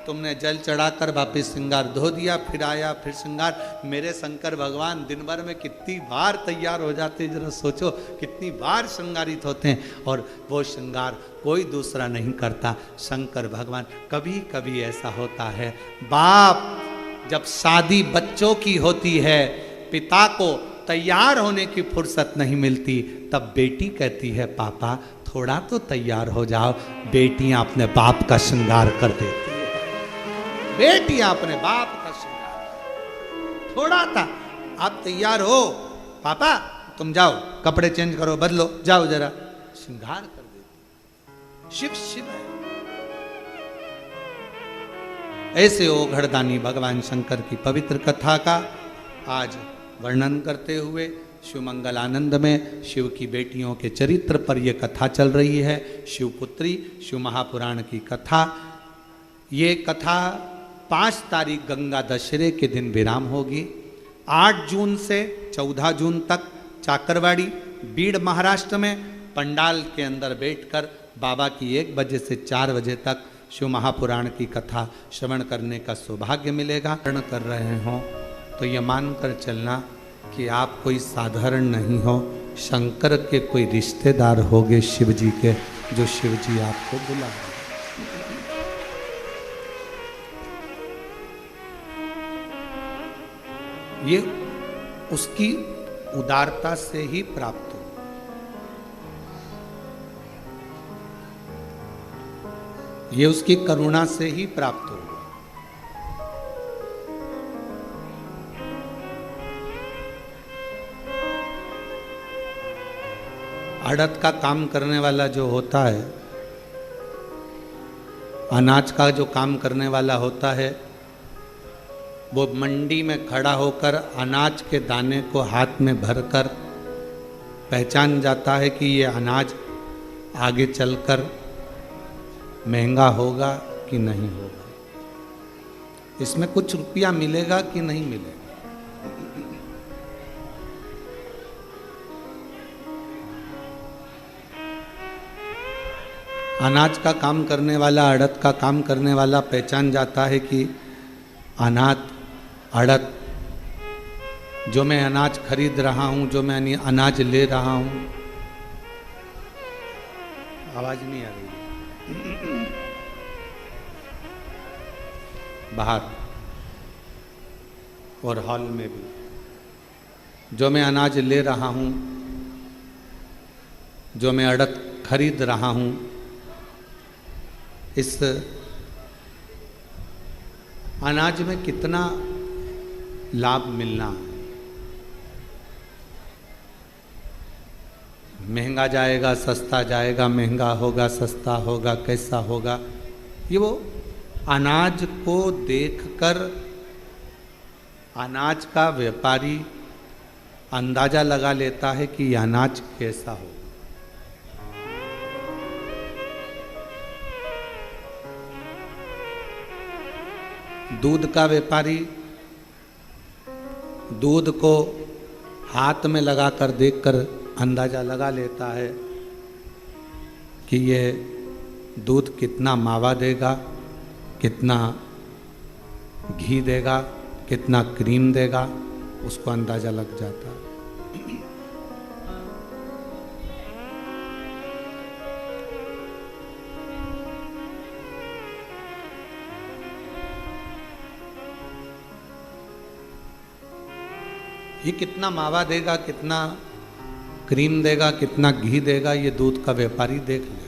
तुमने जल चढ़ाकर वापिस श्रृंगार धो दिया, फिर आया फिर श्रृंगार। मेरे शंकर भगवान दिन भर में कितनी बार तैयार हो जाते, जरा सोचो कितनी बार श्रृंगारित होते हैं, और वो श्रृंगार कोई दूसरा नहीं करता, शंकर भगवान। कभी कभी ऐसा होता है, बाप जब शादी बच्चों की होती है, पिता को तैयार होने की फुर्सत नहीं मिलती, तब बेटी कहती है पापा थोड़ा तो तैयार हो जाओ। बेटियां अपने बाप का श्रृंगार कर देती है, बेटियां अपने बाप का श्रृंगार। थोड़ा था, आप तैयार हो पापा, तुम जाओ कपड़े चेंज करो, बदलो, जाओ जरा, श्रृंगार कर देती। शिव शिव है। ऐसे ओ घड़दानी भगवान शंकर की पवित्र कथा का आज वर्णन करते हुए शिव मंगलानंद में शिव की बेटियों के चरित्र पर यह कथा चल रही है। शिवपुत्री शिव महापुराण की कथा। ये कथा 5 तारीख गंगा दशहरे के दिन विराम होगी। 8 जून से 14 जून तक चाकरवाड़ी बीड़ महाराष्ट्र में पंडाल के अंदर बैठकर बाबा की 1 बजे से 4 बजे तक शिव महापुराण की कथा श्रवण करने का सौभाग्य मिलेगा। श्रवण कर रहे हों तो ये मानकर चलना कि आप कोई साधारण नहीं हो, शंकर के कोई रिश्तेदार होगे शिव जी के, जो शिव जी आपको बुला रहे हैं। ये उसकी उदारता से ही प्राप्त हो। ये उसकी करुणा से ही प्राप्त हो। आड़त का काम करने वाला जो होता है, अनाज का जो काम करने वाला होता है, वो मंडी में खड़ा होकर अनाज के दाने को हाथ में भरकर पहचान जाता है कि ये अनाज आगे चलकर महंगा होगा कि नहीं होगा, इसमें कुछ रुपया मिलेगा कि नहीं मिलेगा। अनाज का काम करने वाला, अड़द का काम करने वाला पहचान जाता है कि अड़द जो मैं अनाज खरीद रहा हूँ, जो मैं अनाज ले रहा हूँ, आवाज नहीं आ रही बाहर और हॉल में भी, जो मैं अनाज ले रहा हूँ, जो मैं अड़द खरीद रहा हूँ, इस अनाज में कितना लाभ मिलना है। महंगा जाएगा, सस्ता जाएगा, महंगा होगा, सस्ता होगा, कैसा होगा, ये वो अनाज को देखकर अनाज का व्यापारी अंदाजा लगा लेता है कि यह अनाज कैसा हो। दूध का व्यापारी दूध को हाथ में लगाकर देखकर अंदाजा लगा लेता है कि ये दूध कितना मावा देगा, कितना घी देगा, कितना क्रीम देगा, उसको अंदाजा लग जाता है। ये कितना मावा देगा, कितना क्रीम देगा, कितना घी देगा, ये दूध का व्यापारी देख लेगा।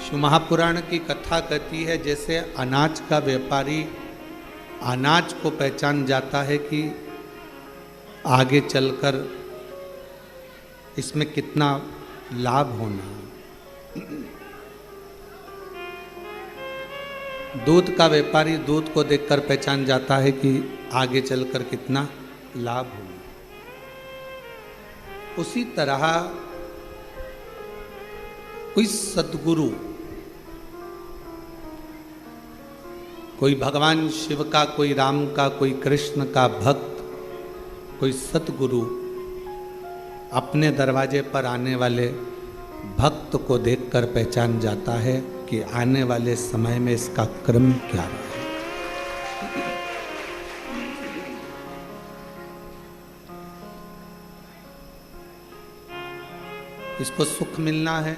शिव महापुराण की कथा कहती है जैसे अनाज का व्यापारी अनाज को पहचान जाता है कि आगे चलकर इसमें कितना लाभ होना है। दूध का व्यापारी दूध को देखकर पहचान जाता है कि आगे चलकर कितना लाभ होगा। उसी तरह कोई सद्गुरु, कोई भगवान शिव का, कोई राम का, कोई कृष्ण का भक्त, कोई सद्गुरु अपने दरवाजे पर आने वाले भक्त को देखकर पहचान जाता है कि आने वाले समय में इसका क्रम क्या रहा है। इसको सुख मिलना है,